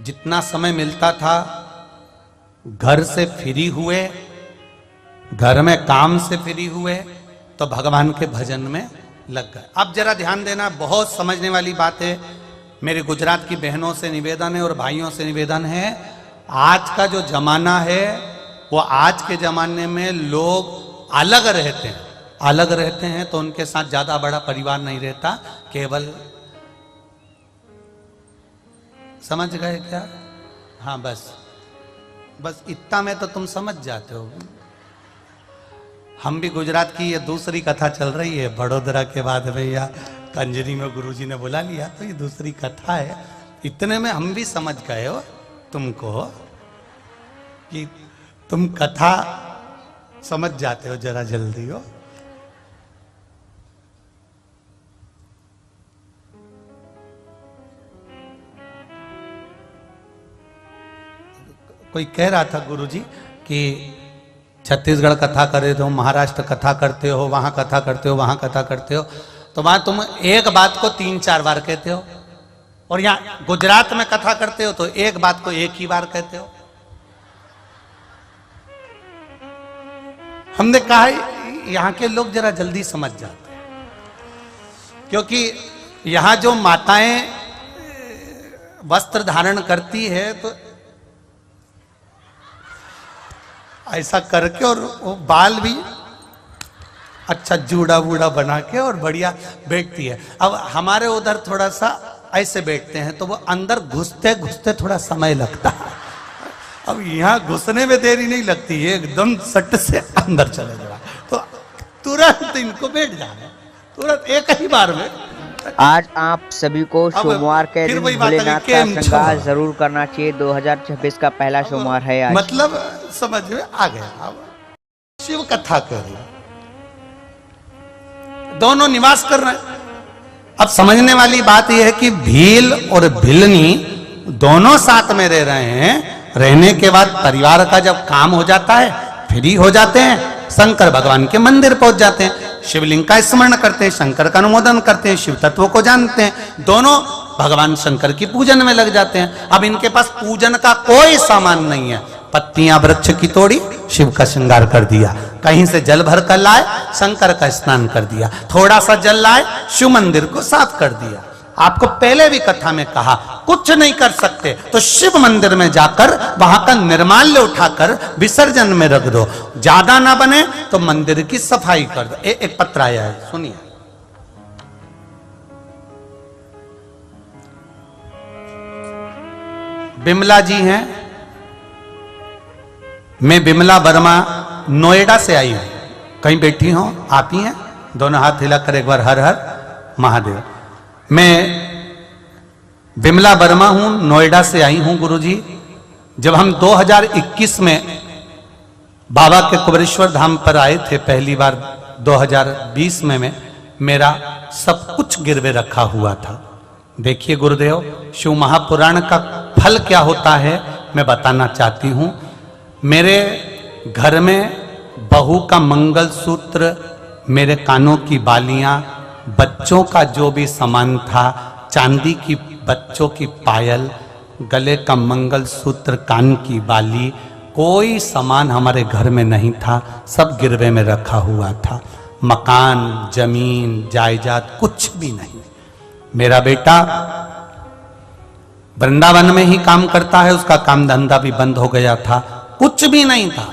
A: जितना समय मिलता था घर से फ्री हुए, घर में काम से फ्री हुए तो भगवान के भजन में लग गए। अब जरा ध्यान देना, बहुत समझने वाली बात है। मेरे गुजरात की बहनों से निवेदन है और भाइयों से निवेदन है, आज का जो जमाना है वो आज के जमाने में लोग अलग रहते हैं, अलग रहते हैं तो उनके साथ ज्यादा बड़ा परिवार नहीं रहता, केवल समझ गए क्या? हाँ बस इतना में तो तुम समझ जाते हो। हम भी गुजरात की ये दूसरी कथा चल रही है, बड़ोदरा के बाद भैया कंजरी में गुरुजी ने बुला लिया तो ये दूसरी कथा है। इतने में हम भी समझ गए हो तुमको कि तुम कथा समझ जाते हो जरा जल्दी हो। कोई कह रहा था गुरुजी कि छत्तीसगढ़ कथा करे तो महाराष्ट्र कथा करते हो, वहां कथा करते हो, वहां कथा करते हो, तो वहां तुम एक बात को 3-4 बार कहते हो, और यहां गुजरात में कथा करते हो तो एक बात को एक ही बार कहते हो। हमने कहा यहां के लोग जरा जल्दी समझ जाते हैं, क्योंकि यहां जो माताएं वस्त्र धारण करती है तो ऐसा करके और वो बाल भी अच्छा जूड़ा वूड़ा बना के और बढ़िया बैठती है। अब हमारे उधर थोड़ा सा ऐसे बैठते हैं तो वो अंदर घुसते घुसते थोड़ा समय लगता है। अब यहाँ घुसने में देरी नहीं लगती है, एकदम सट से अंदर चले जाए तो तुरंत इनको बैठ जाना, तुरंत एक ही बार में।
C: आज आप सभी को सोमवार के दिन भोलेनाथ का श्रृंगार जरूर करना चाहिए। 2026 का पहला सोमवार है आज।
A: मतलब समझ में आ गया। अब शिव कथा कर रही, दोनों निवास कर रहे हैं। अब समझने वाली बात यह है कि भील और भिलनी दोनों साथ में रह रहे हैं। रहने के बाद परिवार का जब काम हो जाता है, फ्री हो जाते हैं, शंकर भगवान के मंदिर पहुंच जाते हैं, शिवलिंग का स्मरण करते हैं, शंकर का अनुमोदन करते हैं, शिव तत्व को जानते हैं, दोनों भगवान शंकर की पूजन में लग जाते हैं। अब इनके पास पूजन का कोई सामान नहीं है, पत्तियां वृक्ष की तोड़ी, शिव का श्रृंगार कर दिया, कहीं से जल भर कर लाए, शंकर का स्नान कर दिया, थोड़ा सा जल लाए, शिव मंदिर को साफ कर दिया। आपको पहले भी कथा में कहा, कुछ नहीं कर सकते तो शिव मंदिर में जाकर वहां का निर्माल्य उठाकर विसर्जन में रख दो, ज्यादा ना बने तो मंदिर की सफाई कर दो। एक पत्र आया है, सुनिए। बिमला जी हैं, मैं बिमला वर्मा नोएडा से आई हूं, कहीं बैठी हो आप ही हैं? दोनों हाथ हिलाकर एक बार हर हर महादेव। मैं बिमला वर्मा हूं, नोएडा से आई हूं गुरुजी। जब हम 2021 में बाबा के कुबेरेश्वर धाम पर आए थे पहली बार 2020 में मेरा सब कुछ गिरवे रखा हुआ था। देखिए गुरुदेव, शिव महापुराण का फल क्या होता है मैं बताना चाहती हूं। मेरे घर में बहू का मंगलसूत्र, मेरे कानों की बालियां, बच्चों का जो भी सामान था, चांदी की बच्चों की पायल, गले का मंगलसूत्र, कान की बाली, कोई सामान हमारे घर में नहीं था, सब गिरवे में रखा हुआ था। मकान, जमीन, जायदाद कुछ भी नहीं। मेरा बेटा वृंदावन में ही काम करता है, उसका काम धंधा भी बंद हो गया था, कुछ भी नहीं था।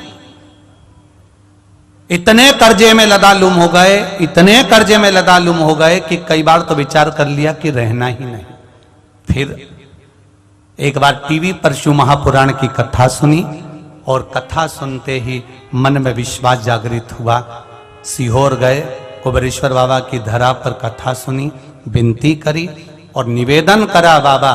A: इतने कर्जे में लदालुम हो गए, इतने कर्जे में लदालुम हो गए कि कई बार तो विचार कर लिया कि रहना ही नहीं। फिर एक बार टीवी पर शिव महापुराण की कथा सुनी और कथा सुनते ही मन में विश्वास जागृत हुआ। सीहोर गए, कुबेरेश्वर बाबा की धरा पर कथा सुनी, विनती करी और निवेदन करा, बाबा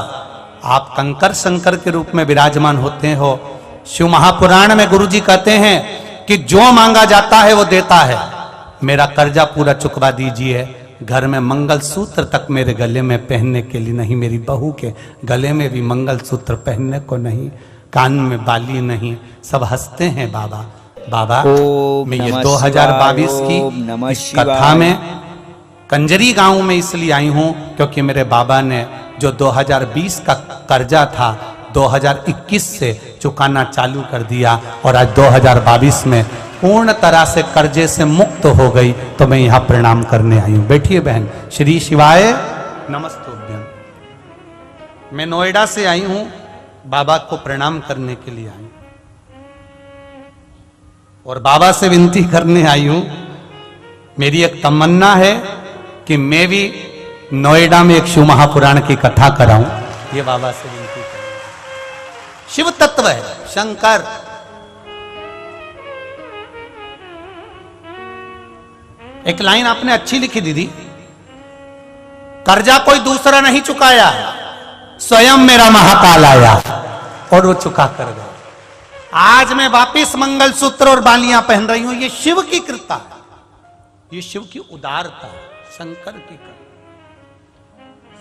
A: आप कंकर शंकर के रूप में विराजमान होते हो। शिव महापुराण में गुरुजी कहते हैं कि जो मांगा जाता है वो देता है, मेरा कर्जा पूरा चुकवा दीजिए। घर में मंगलसूत्र तक मेरे गले में पहनने के लिए नहीं, मेरी बहू के गले में भी मंगलसूत्र पहनने को नहीं, कान में बाली नहीं, सब हंसते हैं बाबा। बाबा मैं ये 2022 की इस कथा में कंजरी गांव में इसलिए आई हूं क्योंकि मेरे बाबा ने जो 2020 का कर्जा था 2021 से चुकाना चालू कर दिया और आज 2022 में पूर्ण तरह से कर्जे से मुक्त हो गई। तो मैं यहाँ प्रणाम करने आई हूँ। बैठिए बहन। श्री शिवाय नमस्तुभ्यम। मैं नोएडा से आई हूँ, बाबा को प्रणाम करने के लिए आई हूँ और बाबा से विनती करने आई हूँ। मेरी एक तमन्ना है कि मैं भी नोएडा में एक शिव महापुराण की कथा कराऊं। ये बाबा से विनती करूं। शिव तत्व है शंकर। एक लाइन आपने अच्छी लिखी दीदी, कर्जा कोई दूसरा नहीं चुकाया, स्वयं मेरा महाकाल आया और वो चुका कर गया। आज मैं वापिस मंगलसूत्र और बालियां पहन रही हूं। ये शिव की कृपा है, ये शिव की उदारता है, शंकर की कृपा।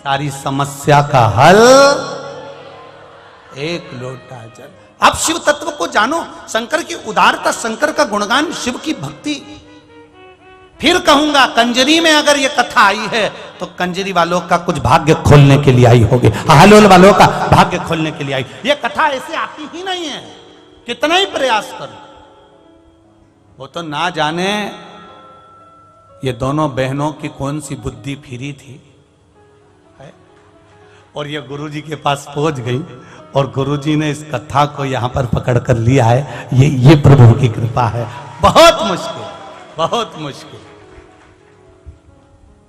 A: सारी समस्या का हल एक लोटा जल। अब शिव तत्व को जानो, शंकर की उदारता, शंकर का गुणगान, शिव की भक्ति। फिर कहूंगा कंजरी में अगर ये कथा आई है तो कंजरी वालों का कुछ भाग्य खोलने के लिए आई होगी, हालोल वालों का भाग्य खोलने के लिए आई। ये कथा ऐसे आती ही नहीं है, कितना ही प्रयास करो। वो तो ना जाने ये दोनों बहनों की कौन सी बुद्धि फिरी थी और ये गुरुजी के पास पहुंच गई और गुरुजी ने इस कथा को यहां पर पकड़ कर लिया है। ये प्रभु की कृपा है। बहुत मुश्किल, बहुत मुश्किल।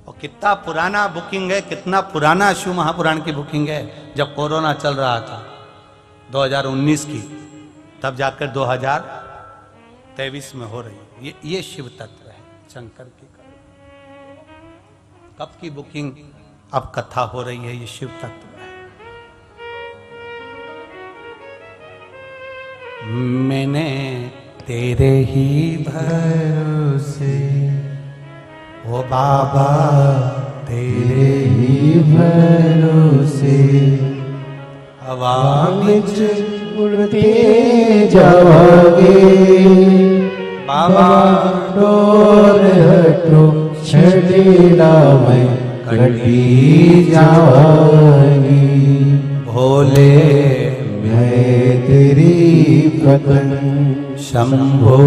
A: और कितना पुराना बुकिंग है, कितना पुराना शिव महापुराण की बुकिंग है। जब कोरोना चल रहा था 2019 की, तब जाकर 2023 में हो रही है। ये शिव तत्व है शंकर की। कब की बुकिंग, अब कथा हो रही है। ये शिव तत्व है। मैंने तेरे ही भरोसे, ओ बाबा तेरे ही भरोसे, हवा में
B: उड़ते जाओगे
A: बाबा
B: डोर हटो छड़ीला में कटी जाओगी।
A: भोले
B: मैं तेरी पतन,
A: शंभो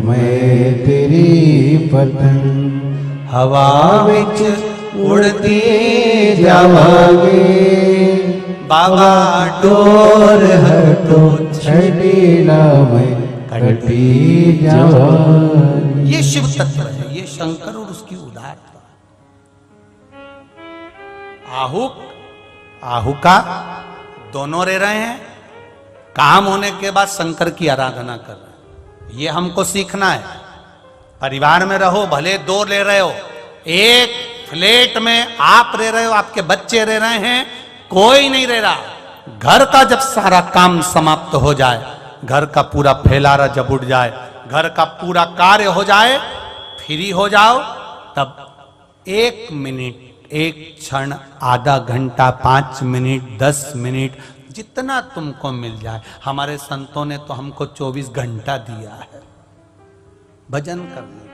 B: मैं तेरी पतन,
A: हवा
B: विच उड़ती जाओगे
A: बाबा
B: डोर हटो छड़ीला में कटी जाओगी।
A: ये शिव तत्व है, ये शंकर और उसकी उदारता। आहुका दोनों रह रहे हैं, काम होने के बाद शंकर की आराधना कर रहे हैं। ये हमको सीखना है। परिवार में रहो, भले दो ले रहे हो, एक फ्लैट में आप रह रहे हो, आपके बच्चे रह रहे हैं, कोई नहीं रह रहा। घर का जब सारा काम समाप्त हो जाए, घर का पूरा फैलारा जब उठ जाए, घर का पूरा कार्य हो जाए, फ्री हो जाओ, तब 1 मिनट, 1 क्षण, आधा घंटा, 5 मिनट, 10 मिनट, जितना तुमको मिल जाए। हमारे संतों ने तो हमको 24 घंटा दिया है भजन करने को।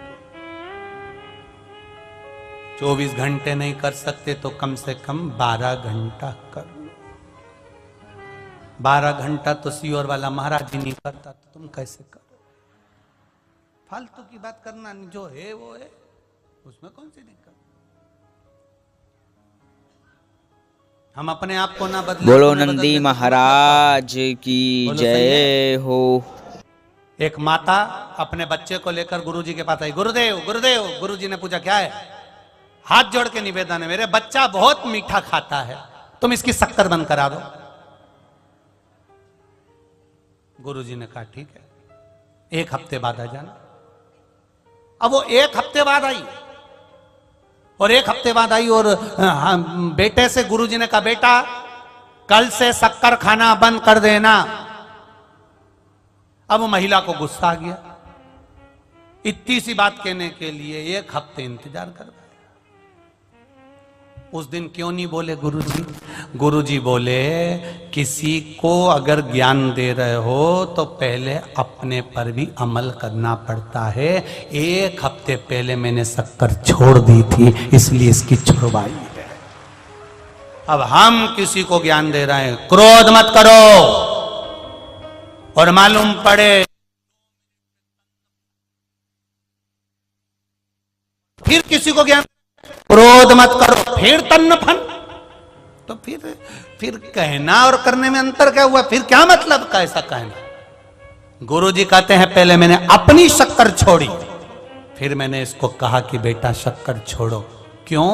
A: 24 घंटे नहीं कर सकते तो कम से कम 12 घंटा कर लो। 12 घंटा तो सीओर वाला महाराज ही नहीं करता, तो तुम कैसे करो? फालतू की बात करना, जो है वो है, उसमें कौन सी दिक्कत। हम अपने आप को ना बदले।
C: बोलो नंदी महाराज की जय हो।
A: एक माता अपने बच्चे को लेकर गुरुजी के पास आई। गुरुदेव गुरुदेव, गुरुजी ने पूछा क्या है? हाथ जोड़ के निवेदन है, मेरे बच्चा बहुत मीठा खाता है, तुम इसकी शक्कर बंद करा दो। गुरुजी ने कहा ठीक है, 1 हफ्ते बाद आ जाना। अब वो 1 हफ्ते बाद आई और 1 हफ्ते बाद आई और बेटे से गुरुजी ने कहा बेटा कल से शक्कर खाना बंद कर देना। अब महिला को गुस्सा आ गया, इतनी सी बात कहने के लिए 1 हफ्ते इंतजार कर। उस दिन क्यों नहीं बोले गुरुजी? गुरुजी बोले किसी को अगर ज्ञान दे रहे हो तो पहले अपने पर भी अमल करना पड़ता है। 1 हफ्ते पहले मैंने शक्कर छोड़ दी थी, इसलिए इसकी छुड़वाई है। अब हम किसी को ज्ञान दे रहे हैं, क्रोध मत करो, और मालूम पड़े फिर किसी को ज्ञान, क्रोध मत करो, फिर तन्न फन, तो फिर कहना और करने में अंतर क्या हुआ? फिर क्या मतलब का ऐसा कहना? गुरु जी कहते हैं पहले मैंने अपनी शक्कर छोड़ी, फिर मैंने इसको कहा कि बेटा शक्कर छोड़ो। क्यों?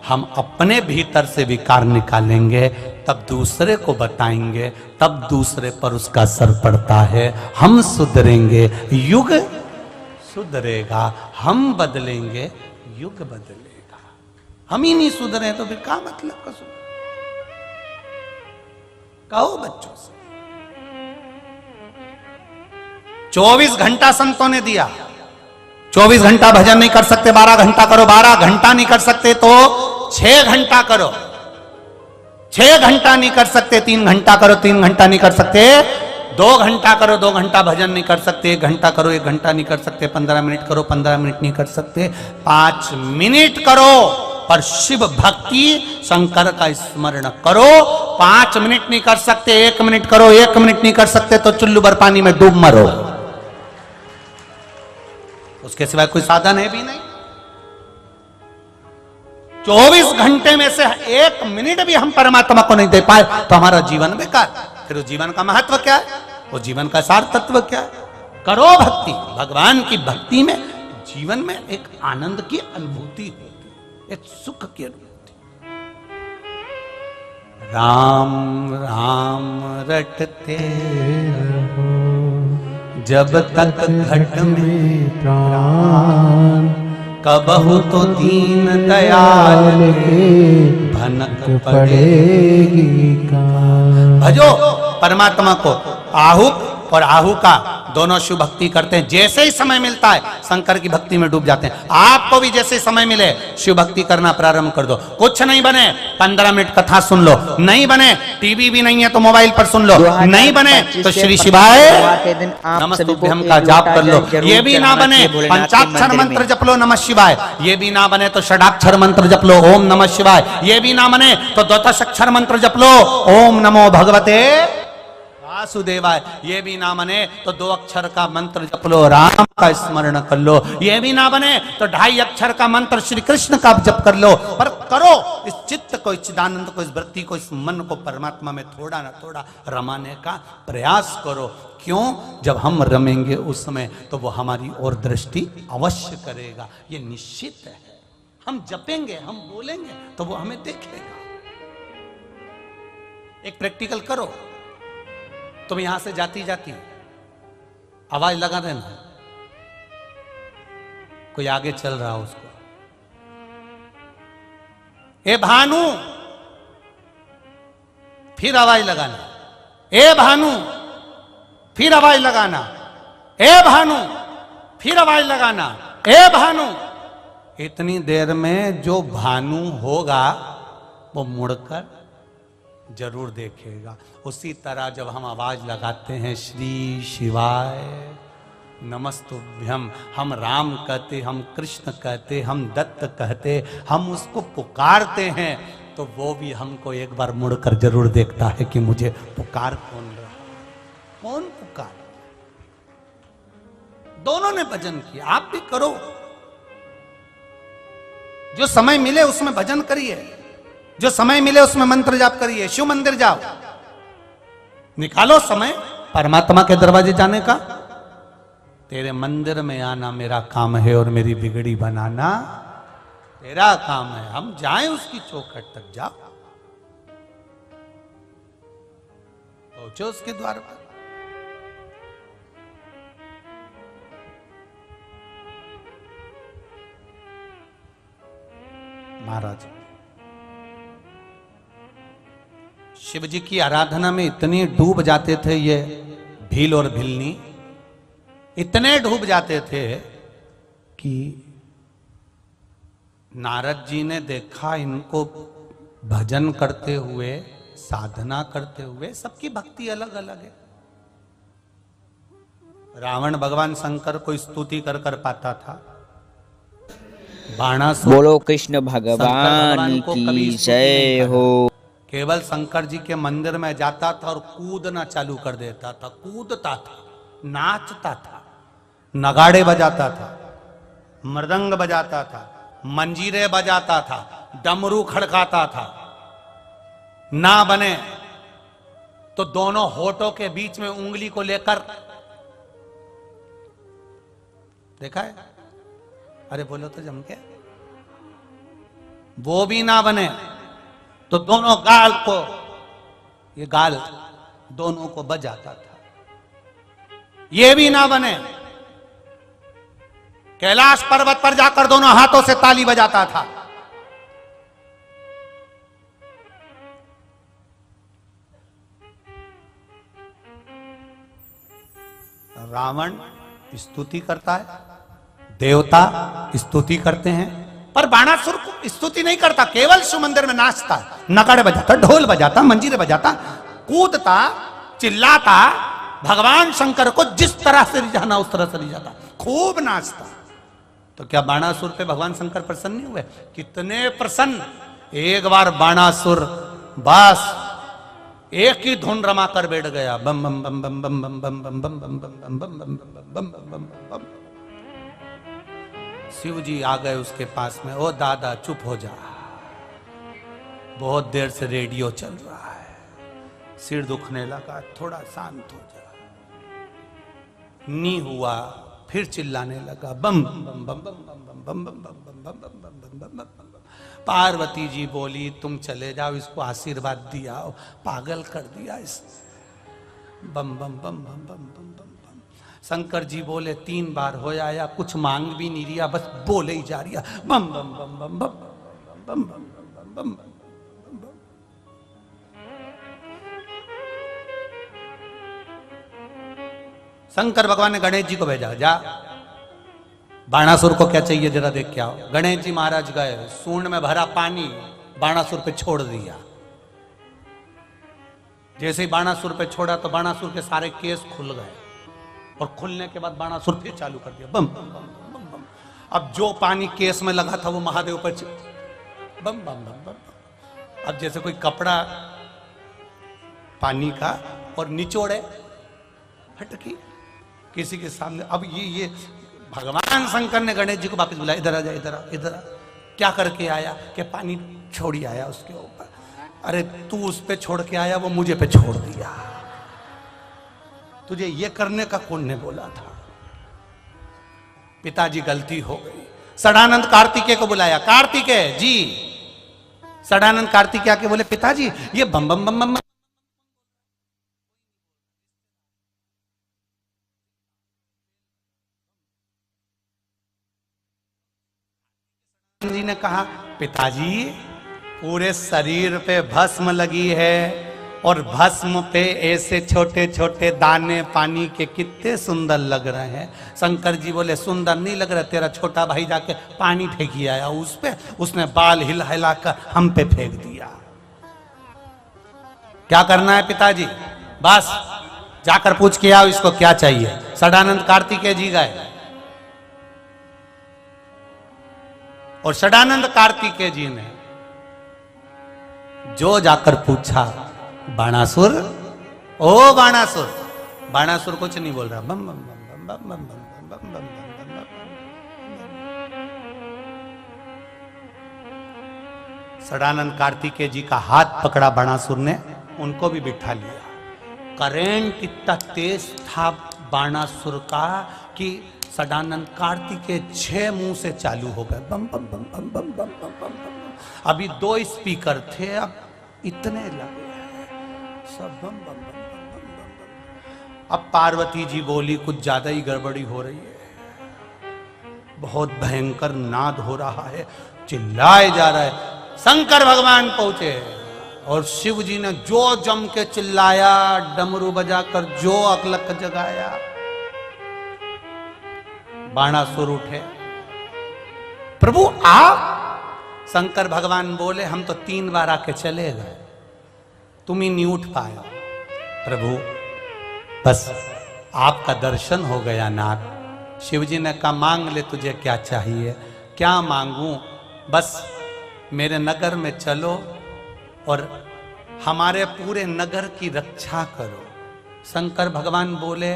A: हम अपने भीतर से विकार निकालेंगे, तब दूसरे को बताएंगे, तब दूसरे पर उसका असर पड़ता है। हम सुधरेंगे, युग सुधरेगा, हम बदलेंगे, युग बदलेगा। हम ही नहीं सुधरे तो फिर क्या मतलब का सुधर? कहो बच्चों से, 24 घंटा संतों ने दिया। 24 घंटा भजन नहीं कर सकते, 12 घंटा करो। 12 घंटा नहीं कर सकते तो 6 घंटा करो। 6 घंटा नहीं कर सकते 3 घंटा करो। 3 घंटा नहीं कर सकते 2 घंटा करो। 2 घंटा भजन नहीं कर सकते 1 घंटा करो। 1 घंटा नहीं कर सकते 15 मिनट करो। 15 मिनट नहीं कर सकते 5 मिनट करो। पर शिव भक्ति शंकर का स्मरण करो। 5 मिनट नहीं कर सकते 1 मिनट करो। 1 मिनट नहीं कर सकते तो चुल्लू भर पानी में डूब मरो। उसके सिवाय कोई साधन है भी नहीं। 24 घंटे में से 1 मिनट भी हम परमात्मा को नहीं दे पाए तो हमारा जीवन बेकार। फिर उस जीवन का महत्व क्या है? वो जीवन का सार तत्व क्या है? करो भक्ति। भगवान की भक्ति में जीवन में एक आनंद की अनुभूति होती है, एक सुख की अनुभूति। राम राम रटते रहो जब तक घट में प्राण, कबहु तो दीन दयाल के भनक पड़ेगी कान। भजो परमात्मा को। आहू और आहू का दोनों शिव भक्ति करते हैं। जैसे ही समय मिलता है शंकर की भक्ति में डूब जाते हैं। आपको भी जैसे ही समय मिले शिव भक्ति करना प्रारंभ कर दो। कुछ नहीं बने 15 मिनट कथा सुन लो, नहीं बने टीवी भी नहीं है तो मोबाइल पर सुन लो, नहीं बने तो श्री शिवाय नमस्तुभ्यं का जाप कर लो। ये भी ना बने पंचाक्षर मंत्र जप लो नमः शिवाय। ये भी ना बने तो षडाक्षर मंत्र जप लो ओम नमः शिवाय। ये भी ना बने तो द्वादशाक्षर मंत्र जप लो ओम नमो भगवते वासुदेवाय। ये भी ना बने तो 2 अक्षर का मंत्र जप लो, राम का स्मरण कर लो। ये भी ना बने तो 2.5 अक्षर का मंत्र श्री कृष्ण का जप कर लो। पर करो इस चित्त को, इस चिदानंद को, इस वृत्ति को, इस मन को परमात्मा में थोड़ा ना थोड़ा रमाने का प्रयास करो। क्यों? जब हम रमेंगे उस समय तो वो हमारी ओर दृष्टि अवश्य करेगा, ये निश्चित है। हम जपेंगे, हम बोलेंगे तो वो हमें देखेगा। एक प्रैक्टिकल करो। तुम यहां से जाती जाती आवाज लगा देना, कोई आगे चल रहा हो उसको, ए भानु, फिर आवाज लगाना, ए भानु, फिर आवाज लगाना, ए भानु, फिर आवाज लगाना, ए भानु। इतनी देर में जो भानु होगा वो मुड़कर जरूर देखेगा। उसी तरह जब हम आवाज लगाते हैं श्री शिवाय नमस्तुभ्यम, हम राम कहते, हम कृष्ण कहते, हम दत्त कहते, हम उसको पुकारते हैं तो वो भी हमको एक बार मुड़कर जरूर देखता है कि मुझे पुकार कौन रहा, कौन पुकार। दोनों ने भजन किया, आप भी करो। जो समय मिले उसमें भजन करिए, जो समय मिले उसमें मंत्र जाप करिए, शिव मंदिर जाओ, निकालो समय परमात्मा के दरवाजे जाने का। तेरे मंदिर में आना मेरा काम है और मेरी बिगड़ी बनाना तेरा काम है। हम जाएं उसकी चौखट तक, जाओ, पहुंचो उसके द्वार पर। महाराज शिव जी की आराधना में इतने डूब जाते थे ये भील और भिलनी, इतने डूब जाते थे कि नारद जी ने देखा इनको भजन करते हुए, साधना करते हुए। सबकी भक्ति अलग अलग है। रावण भगवान शंकर को स्तुति कर पाता था, बाणासुर
C: बोलो कृष्ण भगवान की जय हो।
A: केवल शंकर जी के मंदिर में जाता था और कूदना चालू कर देता था, कूदता था, नाचता था, नगाड़े बजाता था, मृदंग बजाता था, मंजीरे बजाता था, डमरू खड़काता था। ना बने तो दोनों होठों के बीच में उंगली को लेकर, देखा है? अरे बोलो तो जम के। वो भी ना बने तो दोनों गाल को, ये गाल दोनों को बजाता था। ये भी ना बने, कैलाश पर्वत पर जाकर दोनों हाथों से ताली बजाता था। रावण स्तुति करता है, देवता स्तुति करते हैं, पर बाणासुर को स्तुति नहीं करता, केवल शिव मंदिर में नाचता है, नगाड़े बजाता, ढोल बजाता, मंजीरे बजाता, कूदता, चिल्लाता, भगवान शंकर को जिस तरह से रिझाना उस तरह से रिझाता, खूब नाचता। तो क्या बाणासुर पे भगवान शंकर प्रसन्न नहीं हुए? कितने प्रसन्न। एक बार बाणासुर बस एक ही धुन रमा कर बैठ गया, बम बम बम बम बम बम बम बम बम बम बम बम बम बम बम बम। शिव जी आ गए उसके पास में, ओ दादा चुप हो जा, बहुत देर से रेडियो चल रहा है, सिर दुखने लगा, थोड़ा शांत हो जा। नी हुआ, फिर चिल्लाने लगा, बम बम बम बम बम बम बम बम बम बम बम बम बम बम। पार्वती जी बोली तुम चले जाओ, इसको आशीर्वाद दिया, पागल कर दिया इस, बम बम बम बम बम बम बम बम। शंकर जी बोले 3 बार हो आया, कुछ मांग भी नहीं रिया, बस बोले ही जा रिया, बम बम बम बम बम बम बम बम बम बम। शंकर भगवान ने गणेश जी को भेजा, जा बाणासुर को क्या चाहिए जरा देख के आओ। गणेश जी महाराज गए, सूंड में भरा पानी बाणासुर पे छोड़ दिया। जैसे ही बाणासुर पे छोड़ा तो बाणासुर के सारे केस खुल गए, और खुलने के बाद बाणासुर फिर चालू कर दिया, बम बम बम बम बम। अब जो पानी केस में लगा था वो महादेव पर बम बम बम बम। अब जैसे कोई कपड़ा पानी का और निचोड़े फटकी किसी के सामने। अब ये भगवान शंकर ने गणेश जी को वापस बुलाया, इधर आ जा, इधर आ, इधर आ। क्या करके आया? कि पानी छोड़ी आया उसके ऊपर। अरे तू उस पे छोड़ के आया, वो मुझे पे छोड़ दिया, तुझे ये करने का कौन ने बोला था? पिताजी गलती हो गई। सदानंद कार्तिकेय को बुलाया, कार्तिकेय जी। सदानंद कार्तिकेय आके बोले पिताजी ये बम बम बम बम। जी ने कहा पिताजी पूरे शरीर पे भस्म लगी है, और भस्म पे ऐसे छोटे छोटे दाने पानी के कितने सुंदर लग रहे हैं। शंकर जी बोले सुंदर नहीं लग रहा, तेरा छोटा भाई जाके पानी फेंकी आया उस पे, उसने बाल हिला हिला कर हम पे फेंक दिया। क्या करना है पिताजी? बस जाकर पूछ के आओ इसको क्या चाहिए। सदानंद कार्तिकेय जी गए, और सदानंद कार्तिकेय जी ने जो जाकर पूछा, बाणासुर, ओ बाणासुर। बाणासुर कुछ नहीं बोल रहा, बम बम बम बम बम बम बम बम बम। सदानंद कार्तिकेय जी का हाथ पकड़ा बाणासुर ने, उनको भी बिठा लिया। करेंट इतना तेज था बाणासुर का कि सदानंद कार्तिकेय 6 मुंह से चालू हो गए, बम बम बम बम बम बम बम बम बम। अभी 2 स्पीकर थे, अब इतने लगे सब बम बम बम बम बम बम। अब पार्वती जी बोली कुछ ज्यादा ही गड़बड़ी हो रही है, बहुत भयंकर नाद हो रहा है, चिल्लाए जा रहा है। शंकर भगवान पहुंचे और शिव जी ने जो जम के चिल्लाया, डमरू बजाकर जो अकलक जगाया। बाणासुर उठे, प्रभु आप। शंकर भगवान बोले हम तो 3 बार आके चले गए, तुम ही नहीं उठ पाए। प्रभु बस आपका दर्शन हो गया नाथ। शिव जी ने कहा मांग ले, तुझे क्या चाहिए? क्या मांगू? बस मेरे नगर में चलो और हमारे पूरे नगर की रक्षा करो। शंकर भगवान बोले,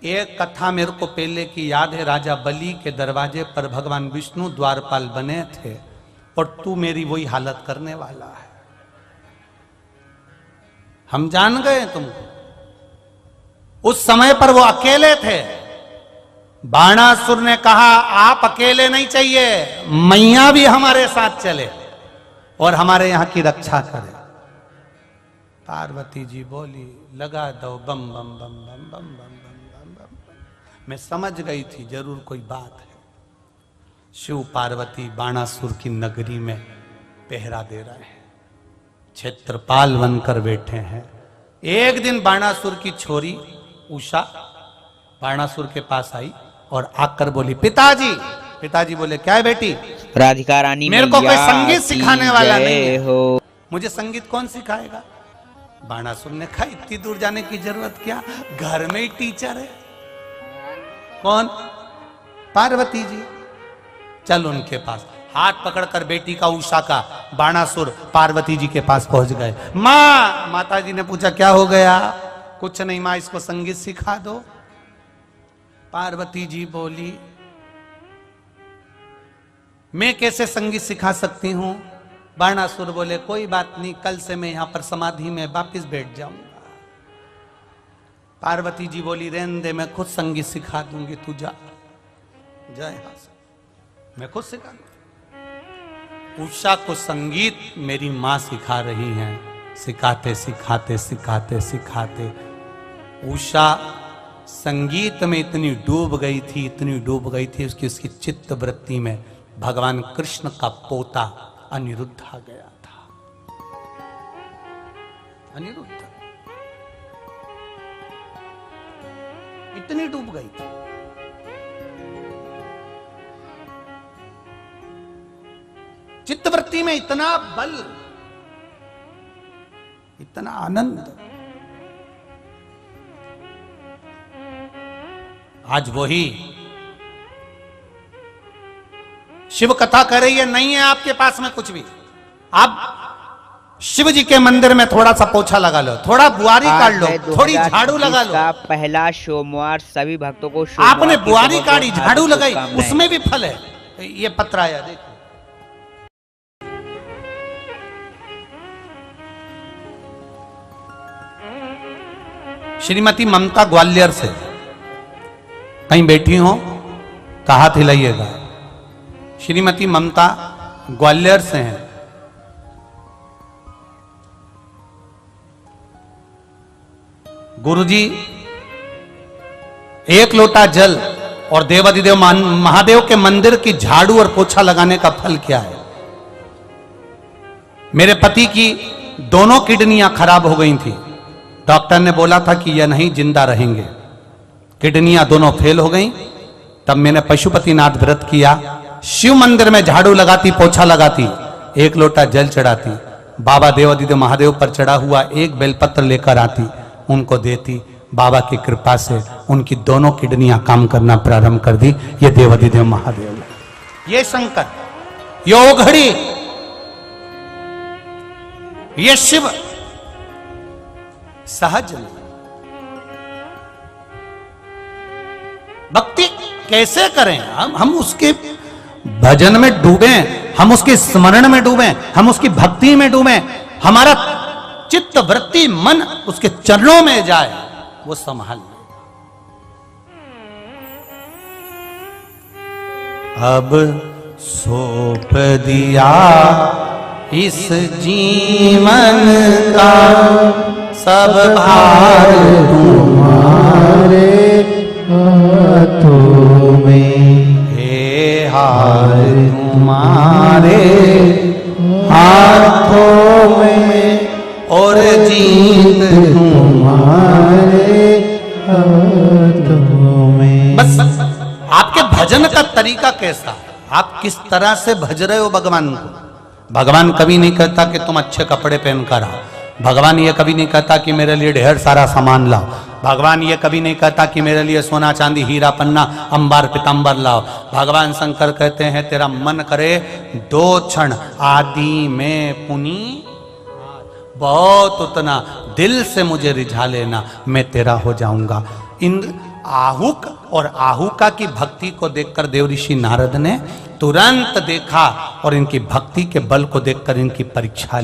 A: एक कथा मेरे को पहले की याद है, राजा बलि के दरवाजे पर भगवान विष्णु द्वारपाल बने थे और तू मेरी वही हालत करने वाला है। हम जान गए तुमको। उस समय पर वो अकेले थे। बाणासुर ने कहा आप अकेले नहीं चाहिए, मैया भी हमारे साथ चले और हमारे यहां की रक्षा करे। पार्वती जी बोली, लगा दो बम बम बम बम बम बम बम बम बम। मैं समझ गई थी जरूर कोई बात है। शिव पार्वती बाणासुर की नगरी में पहरा दे रहे हैं, क्षेत्रपाल बनकर बैठे हैं। एक दिन बाणासुर की छोरी उषा बाणासुर के पास आई और आकर बोली, पिताजी। पिताजी बोले, क्या है बेटी?
C: राधिका रानी
A: मेरे को कोई संगीत सिखाने वाला नहीं है।
C: हो।
A: मुझे संगीत कौन सिखाएगा? बाणासुर ने कहा, इतनी दूर जाने की जरूरत क्या, घर में ही टीचर है। कौन? पार्वती जी। चल उनके पास। हाथ पकड़कर बेटी का उषा का बाणासुर पार्वती जी के पास पहुंच गए। माँ, माता जी ने पूछा, क्या हो गया? कुछ नहीं माँ, इसको संगीत सिखा दो। पार्वती जी बोली, मैं कैसे संगीत सिखा सकती हूं? बाणासुर बोले, कोई बात नहीं, कल से मैं यहां पर समाधि में वापिस बैठ जाऊंगा। पार्वती जी बोली, रहने दे, मैं खुद संगीत सिखा दूंगी, तू जा जा यहां से, मैं खुद सिखा दूंगी। उषा को संगीत मेरी मां सिखा रही हैं। सिखाते सिखाते सिखाते सिखाते उषा संगीत में इतनी डूब गई थी, इतनी डूब गई थी, उसकी चित्त वृत्ति में भगवान कृष्ण का पोता अनिरुद्ध आ गया था। अनिरुद्ध इतनी डूब गई थी। चित्तवृत्ति में इतना बल, इतना आनंद। आज वही शिव कथा कर रही है, नहीं है आपके पास में कुछ भी। आप शिव जी के मंदिर में थोड़ा सा पोछा लगा लो, थोड़ा बुआरी काट लो, थोड़ी झाड़ू लगा लो।
C: का पहला सोमवार सभी भक्तों को
A: आपने बुआरी काटी, झाड़ू लगाई, उसमें भी फल है। ये पत्र आया, देखो। श्रीमती ममता ग्वालियर से कहीं बैठी हो तो हाथ हिलाइएगा। श्रीमती ममता ग्वालियर से हैं। गुरुजी, एक लोटा जल और देवाधिदेव महादेव के मंदिर की झाड़ू और पोछा लगाने का फल क्या है? मेरे पति की दोनों किडनियां खराब हो गई थी। डॉक्टर ने बोला था कि यह नहीं जिंदा रहेंगे। किडनियां दोनों फेल हो गई। तब मैंने पशुपतिनाथ व्रत किया, शिव मंदिर में झाड़ू लगाती, पोछा लगाती, एक लोटा जल चढ़ाती, बाबा देवाधिदेव महादेव पर चढ़ा हुआ एक बेलपत्र लेकर आती, उनको देती। बाबा की कृपा से उनकी दोनों किडनियां काम करना प्रारंभ कर दी। ये देवाधिदेव महादेव, ये शंकर, ये ओघड़ी, ये शिव। सहज भक्ति कैसे करें? हम उसके भजन में डूबे, हम उसके स्मरण में डूबे, हम उसकी भक्ति में डूबे, हमारा चित्त वृत्ति मन उसके चरणों में जाए, वो संभाल ले। अब सौंप दिया इस जीवन का सब भार
B: तुम्हारे हाथों में,
A: हे हार तुम्हारे हाथों में और जीत
B: तुम्हारे हाथों में।
A: बस आपके भजन का तरीका कैसा, आप किस तरह से भज रहे हो भगवान को। भगवान कभी नहीं कहता कि तुम अच्छे कपड़े पहनकर आओ। भगवान ये कभी नहीं कहता कि मेरे लिए ढेर सारा सामान लाओ। भगवान ये कभी नहीं कहता कि मेरे लिए सोना चांदी हीरा पन्ना अंबार पीताम्बर लाओ। भगवान शंकर कहते हैं, तेरा मन करे दो क्षण आदि में पुनि बहुत उतना दिल से मुझे रिझा लेना, मैं तेरा हो जाऊंगा। इन आहुक और आहुका की भक्ति को देखकर देव ऋषि नारद ने तुरंत देखा और इनकी भक्ति के बल को देखकर इनकी परीक्षा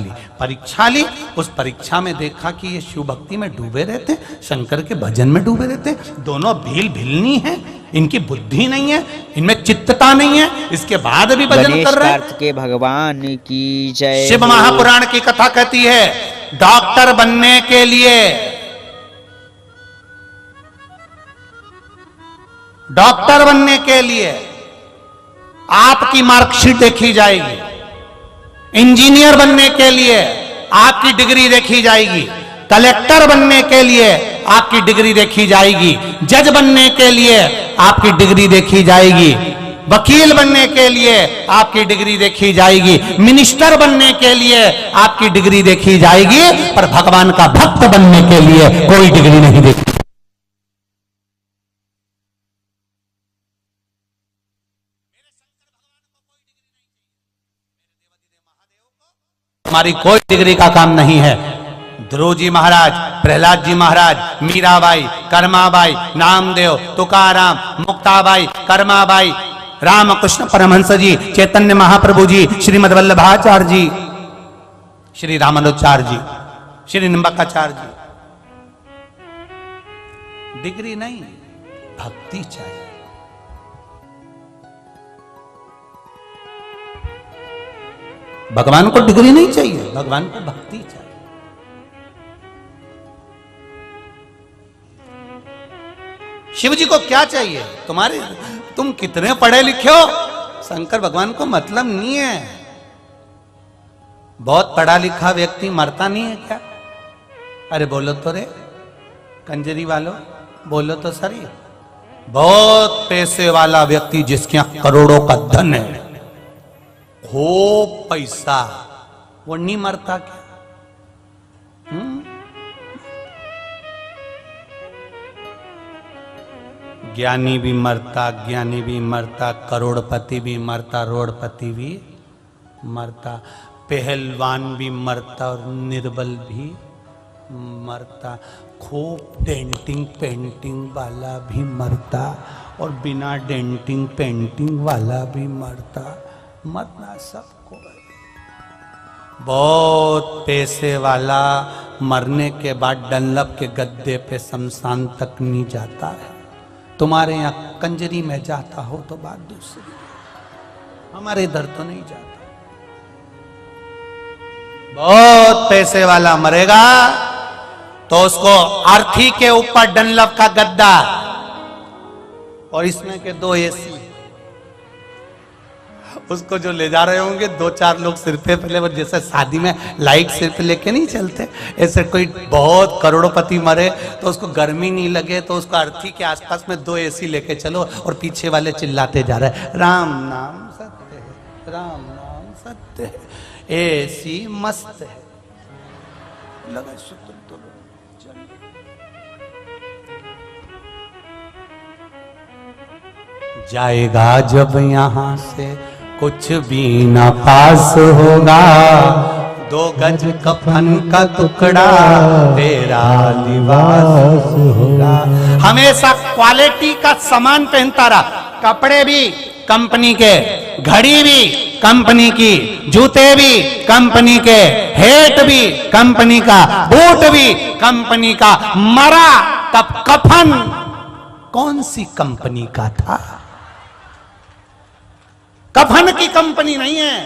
A: ली। उस परीक्षा में देखा कि ये शिव भक्ति में डूबे रहते, शंकर के भजन में डूबे रहते, दोनों भिलनी है, इनकी बुद्धि नहीं है, इनमें चित्तता नहीं है, इसके बाद भी भजन कर रहे हैं।
C: के भगवान की जय।
A: शिव महापुराण की कथा कहती है, डॉक्टर बनने के लिए, डॉक्टर बनने के लिए आपकी मार्कशीट देखी जाएगी, इंजीनियर बनने के लिए आपकी डिग्री देखी जाएगी, कलेक्टर बनने के लिए आपकी डिग्री देखी जाएगी, जज बनने के लिए आपकी डिग्री देखी जाएगी, वकील बनने के लिए आपकी डिग्री देखी जाएगी, मिनिस्टर बनने के लिए आपकी डिग्री देखी जाएगी, पर भगवान का भक्त बनने के लिए कोई डिग्री नहीं देखी। हमारी कोई डिग्री का काम नहीं है। ध्रुव जी महाराज, प्रहलाद जी महाराज, मीराबाई, कर्माबाई, नामदेव, तुकाराम, मुक्ताबाई, कर्माबाई, रामकृष्ण परमहंस जी, चैतन्य महाप्रभु जी, श्रीमद वल्लभाचार्य जी, श्री रामानुजाचार्य जी, श्री निम्बकाचार्य जी, डिग्री नहीं, भक्ति चाहिए। भगवान को डिग्री नहीं चाहिए, भगवान को भक्ति चाहिए। शिव जी को क्या चाहिए? तुम कितने पढ़े लिखे हो, शंकर भगवान को मतलब नहीं है। बहुत पढ़ा लिखा व्यक्ति मरता नहीं है क्या? अरे बोलो तो रे कंजरी वालों, बोलो तो सही। बहुत पैसे वाला व्यक्ति जिसके यहां करोड़ों का धन है, खूब पैसा, वो नहीं मरता क्या? ज्ञानी भी मरता, करोड़पति भी मरता, रोडपति भी मरता, पहलवान भी मरता और निर्बल भी मरता, खूब डेंटिंग पेंटिंग वाला भी मरता और बिना डेंटिंग पेंटिंग वाला भी मरता। मरना सबको है। बहुत पैसे वाला मरने के बाद डनलप के गद्दे पे शमशान तक नहीं जाता है। तुम्हारे यहाँ कंजरी में जाता हो तो बात दूसरी, हमारे इधर तो नहीं जाता। बहुत पैसे वाला मरेगा तो उसको अर्थी के ऊपर डनलप का गद्दा और इसमें के 2 एसी, उसको जो ले जा रहे होंगे 2-4 लोग सिर पे, पहले वो जैसे शादी में लाइट सिर पे लेके नहीं चलते, ऐसे कोई बहुत करोड़पति मरे तो उसको गर्मी नहीं लगे तो उसको अर्थी के आसपास में 2 एसी लेके चलो और पीछे वाले चिल्लाते जा रहे हैं, राम नाम सत्य है, राम नाम सत्य है, एसी मस्त है। लगा शुक्र तो जाएगा जब यहां से कुछ भी ना पास होगा, 2 गज कफन का टुकड़ा तेरा लिबास होगा। हमेशा क्वालिटी का सामान पहनता रहा, कपड़े भी कंपनी के, घड़ी भी कंपनी की, जूते भी कंपनी के, हेट भी कंपनी का, बूट भी कंपनी का। मरा तब कफन कौन सी कंपनी का था? कफन की कंपनी नहीं है।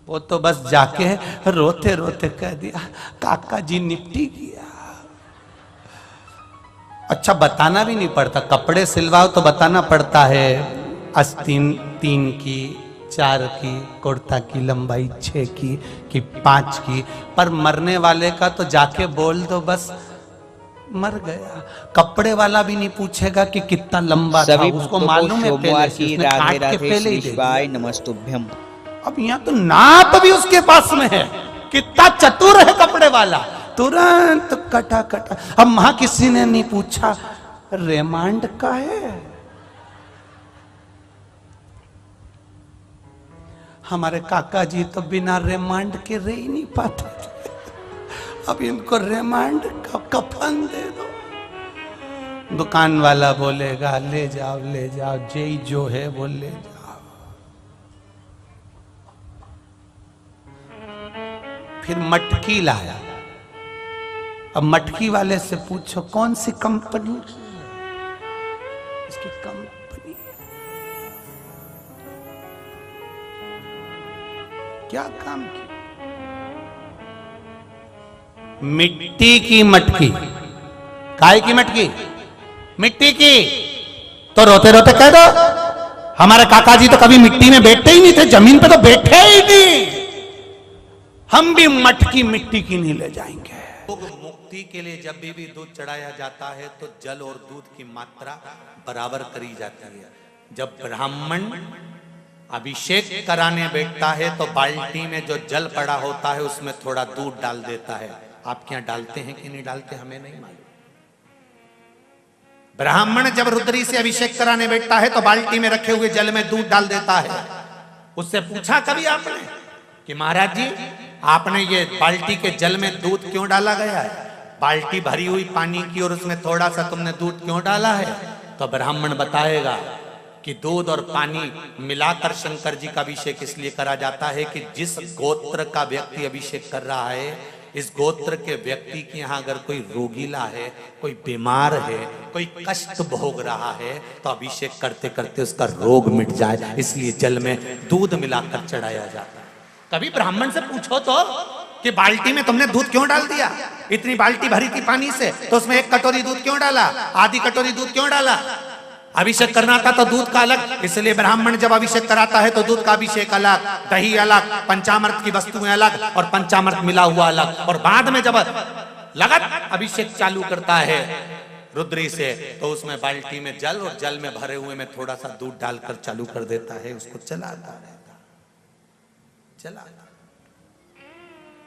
A: वो तो बस जाके रोते रोते कह दिया काका जी निपटी गया। अच्छा बताना भी नहीं पड़ता, कपड़े सिलवाओ तो बताना पड़ता है आस्तीन 3 की, 4 की, कुर्ता की लंबाई 6 की कि 5 की, पर मरने वाले का तो जाके बोल दो बस मर गया। कपड़े वाला भी नहीं पूछेगा कि कितना लंबा था, उसको मालूम है पहले से, उसने काट के पहले ही दे दिया।
C: नमस्तुभ्यम।
A: अब यहाँ तो नाप भी उसके पास में है, कितना चतुर है कपड़े वाला, तुरंत कटा कटा। अब वहां किसी ने नहीं पूछा रेमांड का है। हमारे काका जी तो बिना रेमांड के रह ही नहीं पाते थे। अब इनको रिमांड कफन दे दो। दुकान वाला बोलेगा ले जाओ जेई जो है वो ले जाओ। फिर मटकी लाया। अब मटकी वाले से पूछो कौन सी कंपनी की है? इसकी कंपनी क्या काम की? मिट्टी की मटकी। काय की मटकी? मिट्टी की। तो रोते रोते कह दो हमारे काका जी तो कभी मिट्टी में बैठते ही नहीं थे, जमीन पे तो बैठे ही नहीं। हम भी मटकी मिट्टी की नहीं ले जाएंगे। मुक्ति के लिए जब भी दूध चढ़ाया जाता है तो जल और दूध की मात्रा बराबर करी जाती है। जब ब्राह्मण अभिषेक कराने बैठता है तो बाल्टी में जो जल पड़ा होता है उसमें थोड़ा दूध डाल देता है। आपके यहाँ डालते हैं कि नहीं डालते हमें नहीं मालूम। ब्राह्मण जब रुद्री से अभिषेक कराने बैठता है तो बाल्टी में रखे हुए जल में दूध डाल देता है। उससे पूछा कभी आपने कि महाराज जी आपने ये बाल्टी के जल में दूध क्यों डाला गया है? बाल्टी भरी हुई पानी की और उसमें थोड़ा सा तुमने दूध क्यों डाला है? तो ब्राह्मण बताएगा कि दूध और पानी मिलाकर शंकर जी का अभिषेक इसलिए करा जाता है कि जिस गोत्र का व्यक्ति अभिषेक कर रहा है, इस गोत्र के व्यक्ति के यहाँ अगर कोई रोगीला है, कोई बीमार है, कोई कष्ट भोग रहा है तो अभिषेक करते करते उसका रोग मिट जाए, इसलिए जल में दूध मिलाकर चढ़ाया जाता है। कभी ब्राह्मण से पूछो तो कि बाल्टी में तुमने दूध क्यों डाल दिया? इतनी बाल्टी भरी थी पानी से तो उसमें 1 कटोरी दूध क्यों डाला? आधी कटोरी दूध क्यों डाला? अभिषेक करना था तो दूध का अलग, इसलिए ब्राह्मण जब अभिषेक कराता है तो दूध का अभिषेक अलग, दही अलग, पंचामृत की वस्तुएं अलग और पंचामृत मिला हुआ अलग। और बाद में जब लगातार अभिषेक चालू करता है रुद्री से तो उसमें बाल्टी में जल और जल में भरे हुए में थोड़ा सा दूध डालकर चालू कर देता है, उसको चलाता रहता।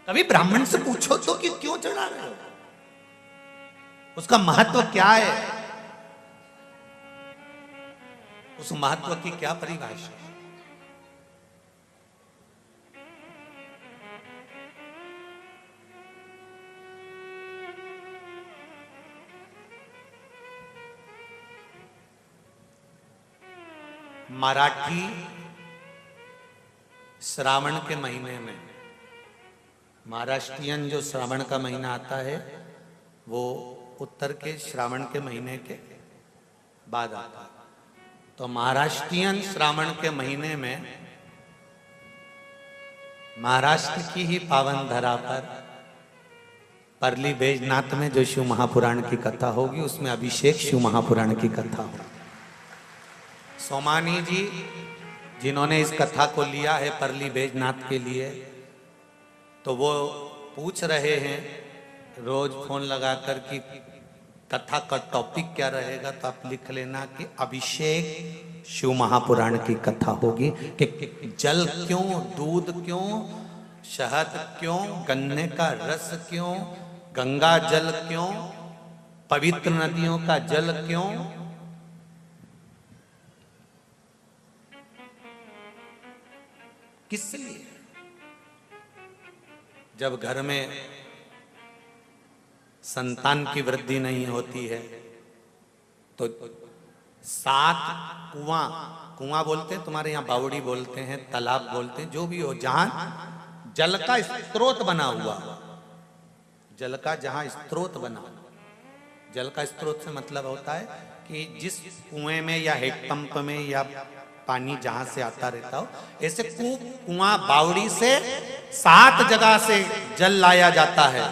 A: कभी ब्राह्मण से पूछो तो कि क्यों चढ़ा रहे हो, उसका महत्व क्या है, उस महत्व की क्या परिभाषा है? मराठी श्रावण के महीने में, महाराष्ट्रियन जो श्रावण का महीना आता है वो उत्तर के श्रावण के महीने के बाद आता है। तो महाराष्ट्रियन श्रावण के महीने में महाराष्ट्र की ही पावन धरा पर परली बैजनाथ में जो शिव महापुराण की कथा होगी उसमें अभिषेक शिव महापुराण की कथा होगी। सोमानी जी जिन्होंने इस कथा को लिया है परली बैजनाथ के लिए, तो वो पूछ रहे हैं रोज फोन लगाकर कि कथा का टॉपिक क्या रहेगा, तो आप लिख लेना कि अभिषेक शिव महापुराण की कथा होगी। कि जल क्यों, दूध क्यों, शहद क्यों, गन्ने का रस क्यों, गंगा जल क्यों, पवित्र नदियों का जल क्यों, किस लिए? जब घर में संतान की वृद्धि नहीं होती है तो 7 कुआं, कुआं बोलते हैं तुम्हारे यहाँ बावड़ी बोलते हैं, तालाब बोलते हैं, जो भी हो, जहां जल का स्रोत बना हुआ, जल का जहां स्रोत बना, जल का स्रोत से मतलब होता है कि जिस कुएं में या हैंडपंप में या पानी जहां से आता रहता हो, ऐसे कुआं बावड़ी से 7 जगह से जल लाया जाता है।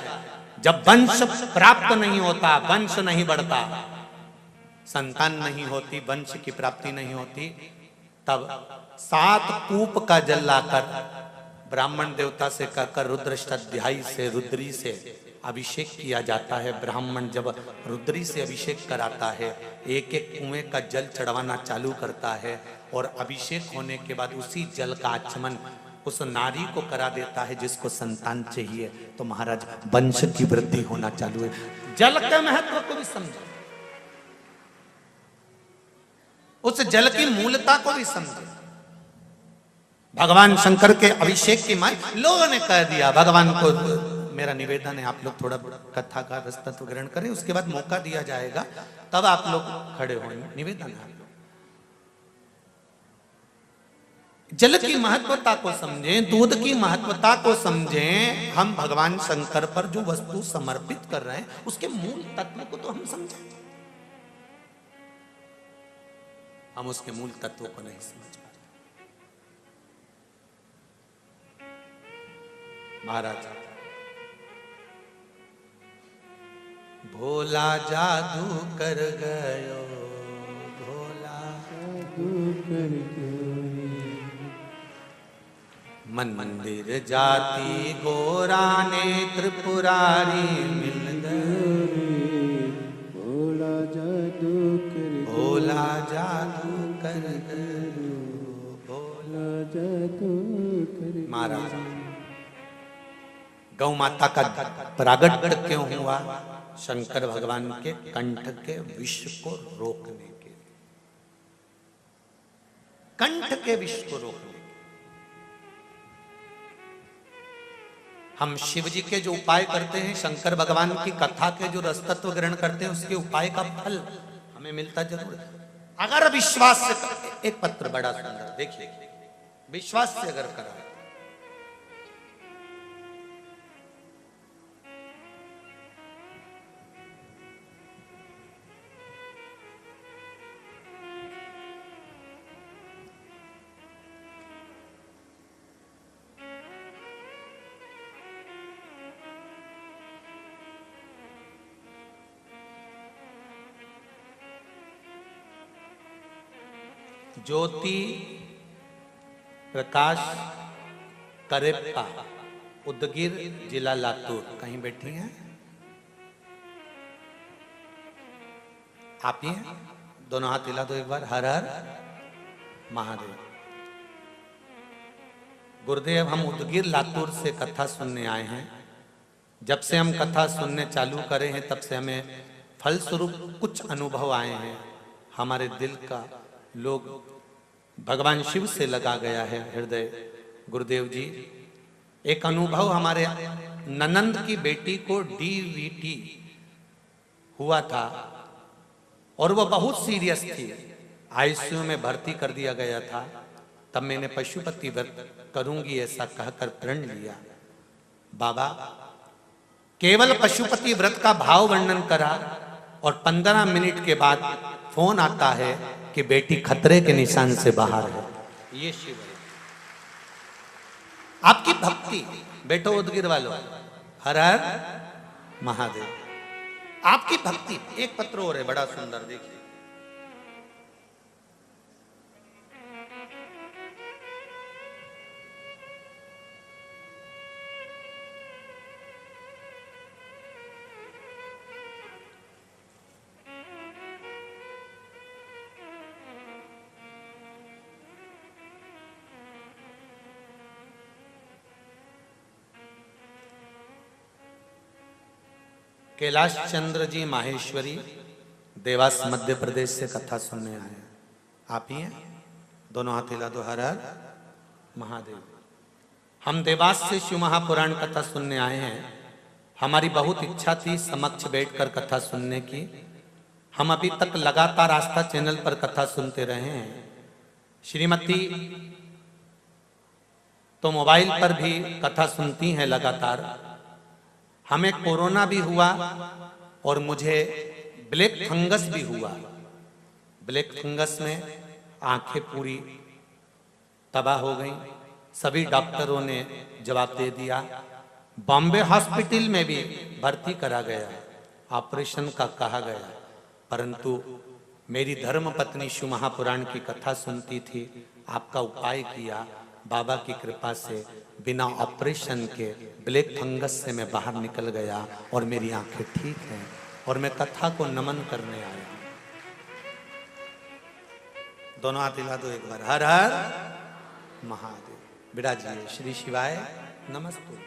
A: जब वंश प्राप्त नहीं होता, वंश नहीं बढ़ता, संतान नहीं होती, वंश की प्राप्ति नहीं होती, तब 7 कूप का जल लाकर ब्राह्मण देवता से कहकर रुद्राष्टाध्यायी से, रुद्री से अभिषेक किया जाता है। ब्राह्मण जब रुद्री से अभिषेक कराता है, एक एक कुएं का जल चढ़वाना चालू करता है और अभिषेक होने के बाद उसी जल का आचमन उस नारी को करा देता है जिसको संतान चाहिए। तो महाराज वंश की वृद्धि होना चालू है। जल के महत्व को भी समझो, उस जल की मूलता को भी समझो। भगवान शंकर के अभिषेक की मां, लोगों ने कह दिया भगवान को मेरा निवेदन है आप लोग थोड़ा कथा का रसतत्व ग्रहण करें, उसके बाद मौका दिया जाएगा तब आप लोग खड़े होंगे। निवेदन है आप लोग जल की महत्वता को समझें, दूध की महत्वता को समझें। हम भगवान शंकर पर जो वस्तु समर्पित कर रहे हैं उसके मूल तत्व को तो हम समझें। हम उसके मूल तत्व को नहीं समझ पाते। महाराज भोला जादू कर गयो, भोला जादू कर गयो, मंदिर जाति गोरा ने त्रिपुरारी मिल गए, भोला जादू कर, भोला जादू कर गयो, भोला जादू कर। महाराज गौ माता का प्रागट्य क्यों हुआ? शंकर भगवान के कंठ के विष को रोकने के, कंठ के विष को रोकने। हम शिव जी के जो उपाय करते हैं, शंकर भगवान की कथा के जो रसतत्व ग्रहण करते हैं, उसके उपाय का फल हमें मिलता जरूर है अगर विश्वास से। एक पत्र बड़ा सुंदर देखिए, विश्वास से अगर करा ज्योति प्रकाश करेप्पा, उदगीर जिला लातूर। कहीं बैठी हैं आप ही हैं? दोनों हाथ हिला दो एक बार। हर हर महादेव। गुरुदेव हम उदगीर लातूर से कथा सुनने आए हैं। जब से हम कथा सुनने चालू करे हैं तब से हमें फलस्वरूप कुछ अनुभव आए हैं। हमारे दिल का लोग भगवान शिव से लगा गया है हृदय। गुरुदेव जी एक अनुभव, हमारे ननंद की बेटी को डीवीटी हुआ था और वह बहुत सीरियस थी, आईसीयू में भर्ती कर दिया गया था। तब मैंने पशुपति व्रत करूंगी ऐसा कहकर प्रण लिया। बाबा केवल पशुपति व्रत का भाव वर्णन करा और 15 मिनट के बाद फोन आता है कि बेटी खतरे के निशान से बाहर है। ये शिव है। आपकी भक्ति, बेटो उदगीर वालों, हर हर महादेव। आपकी भक्ति। एक पत्र और है बड़ा सुंदर, देखिए। कैलाश चंद्र जी माहेश्वरी, देवास मध्य प्रदेश से कथा सुनने आए हैं। आप ही हैं? दोनों हाथ हिला दो। हर हर महादेव। हम देवास से शिव महापुराण कथा सुनने आए हैं। हमारी बहुत इच्छा थी समक्ष बैठकर कथा सुनने की। हम अभी तक लगातार आस्था चैनल पर कथा सुनते रहे हैं। श्रीमती तो मोबाइल पर भी कथा सुनती हैं लगातार। हमें कोरोना भी हुआ और मुझे ब्लैक फंगस भी हुआ। ब्लैक फंगस में आंखें पूरी तबाह हो गई। सभी डॉक्टरों ने जवाब दे दिया। बॉम्बे हॉस्पिटल में भी भर्ती करा गया, ऑपरेशन का कहा गया, परंतु मेरी धर्म पत्नी शिव महापुराण की कथा सुनती थी। आपका उपाय किया, बाबा की कृपा से बिना ऑपरेशन के ब्लैक फंगस से मैं बाहर निकल गया और मेरी आंखें ठीक हैं और मैं कथा को नमन करने आया। दोनों हाथ हिला दो एक बार। हर हर महादेव। विराजिए। श्री शिवाय नमस्ते।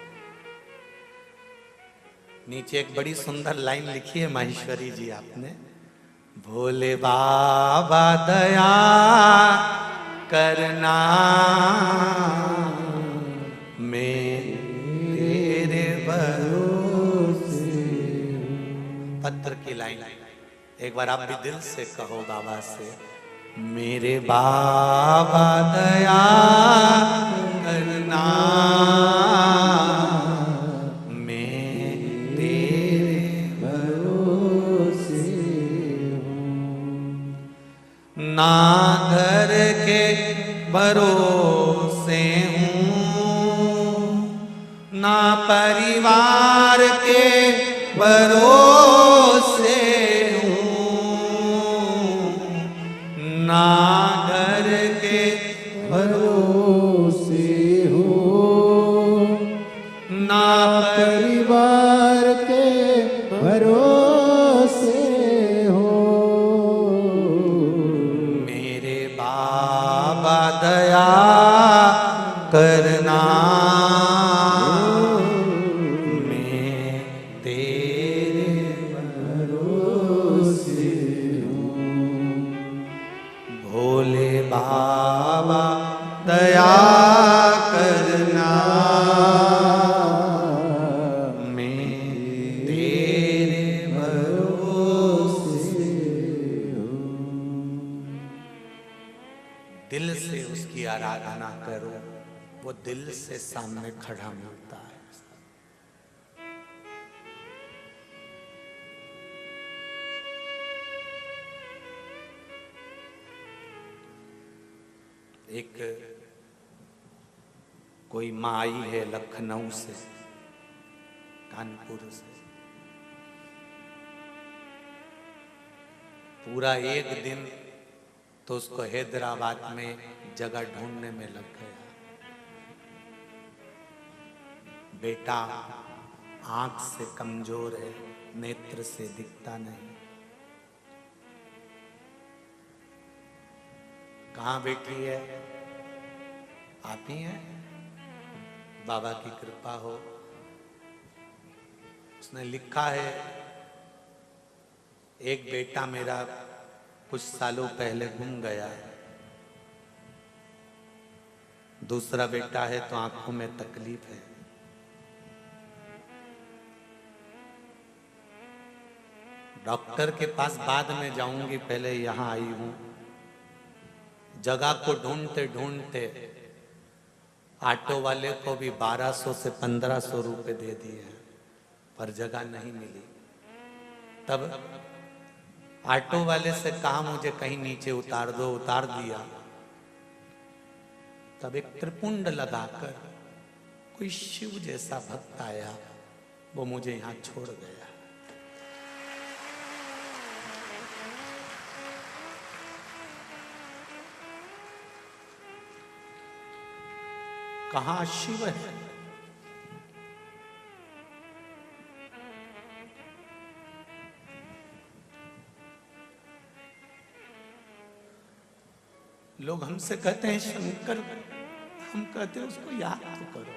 A: नीचे एक बड़ी सुंदर लाइन लिखी है माहेश्वरी जी आपने। भोले बाबा दया करना मैं तेरे भरोसे एक बार आप भी दिल से कहो बाबा से, मेरे बाबा दया करना, मैं तेरे
B: भरोसे हूँ।
A: ना घर के भरोसे हूँ, ना परिवार के भरोसे हूँ, ना घर के
B: भरोसे हूँ,
A: ना
B: परिवार के भरोसे हूँ।
A: मेरे बाबा दया करना, मैं तेरे
B: भरोसे हूँ।
A: भोले बाबा दया करना, मैं तेरे भरोसे दिल से उसकी आराधना करो, वो दिल से सामने खड़ा मिलता है। एक कोई माँ आई है लखनऊ से, कानपुर से, पूरा एक दिन तो उसको हैदराबाद में जगह ढूंढने में लग गया। बेटा आंख से कमजोर है, नेत्र से दिखता नहीं। कहाँ बैठी है? आप ही हैं? बाबा की कृपा हो। उसने लिखा है, एक बेटा मेरा कुछ सालों पहले गुम गया है, दूसरा बेटा है तो आंखों में तकलीफ है। डॉक्टर के पास बाद में जाऊंगी, पहले यहां आई हूं। जगह को ढूंढते ढूंढते ऑटो वाले को भी 1200 से 1500 रुपए दे दिए हैं, पर जगह नहीं मिली। तब ऑटो वाले से कहा मुझे कहीं नीचे उतार दो, उतार दिया। तब एक त्रिपुंड लगाकर कोई शिव जैसा भक्त आया, वो मुझे यहां छोड़ गया। कहाँ शिव है? लोग हमसे कहते हैं शंकर, हम कहते हैं उसको याद तो करो,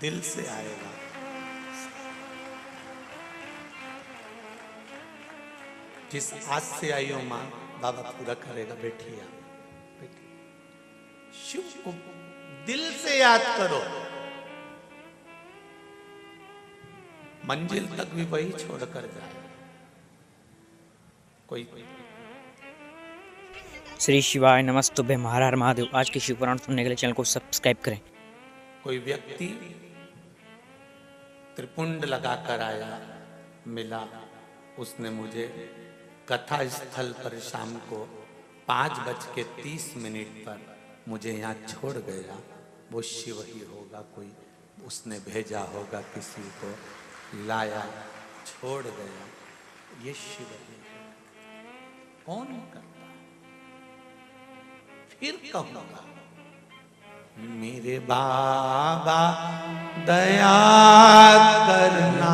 A: दिल से आएगा। जिस आज से आई हो मां, बाबा पूरा करेगा। बैठिए आप, शिव को दिल से याद करो, मंजिल तक भी वही छोड़कर जाए। कोई
D: श्री शिवाय नमस्तुभ्य हर हर महादेव। आज के शिव पुराण सुनने के लिए चैनल को सब्सक्राइब करें।
A: कोई व्यक्ति त्रिपुंड लगाकर आया, मिला, उसने मुझे कथा स्थल पर शाम को 5:30 पर मुझे यहाँ छोड़ गया। वो शिव ही होगा, कोई उसने भेजा होगा, किसी को लाया, छोड़ गया। ये शिव ही है। कौन करता? फिर कहूंगा, मेरे बाबा दया करना,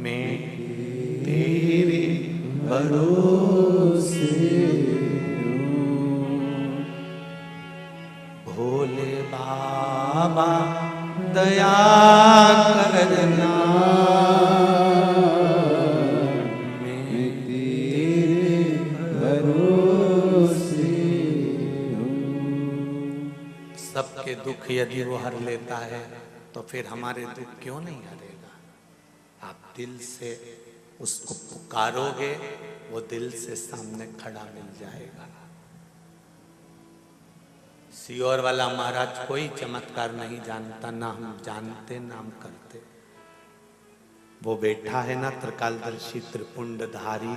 A: मैं तेरे भरोसे हूँ। भोले बाबा दया करना, सबके दुख यदि वो हर लेता है तो फिर हमारे दुख क्यों नहीं हरेगा? दिल से उसको पुकारोगे, वो दिल से सामने खड़ा मिल जाएगा। सियोर वाला महाराज कोई चमत्कार नहीं जानता, ना हम जानते ना हम करते। वो बैठा है ना त्रिकालदर्शी त्रिपुंडधारी,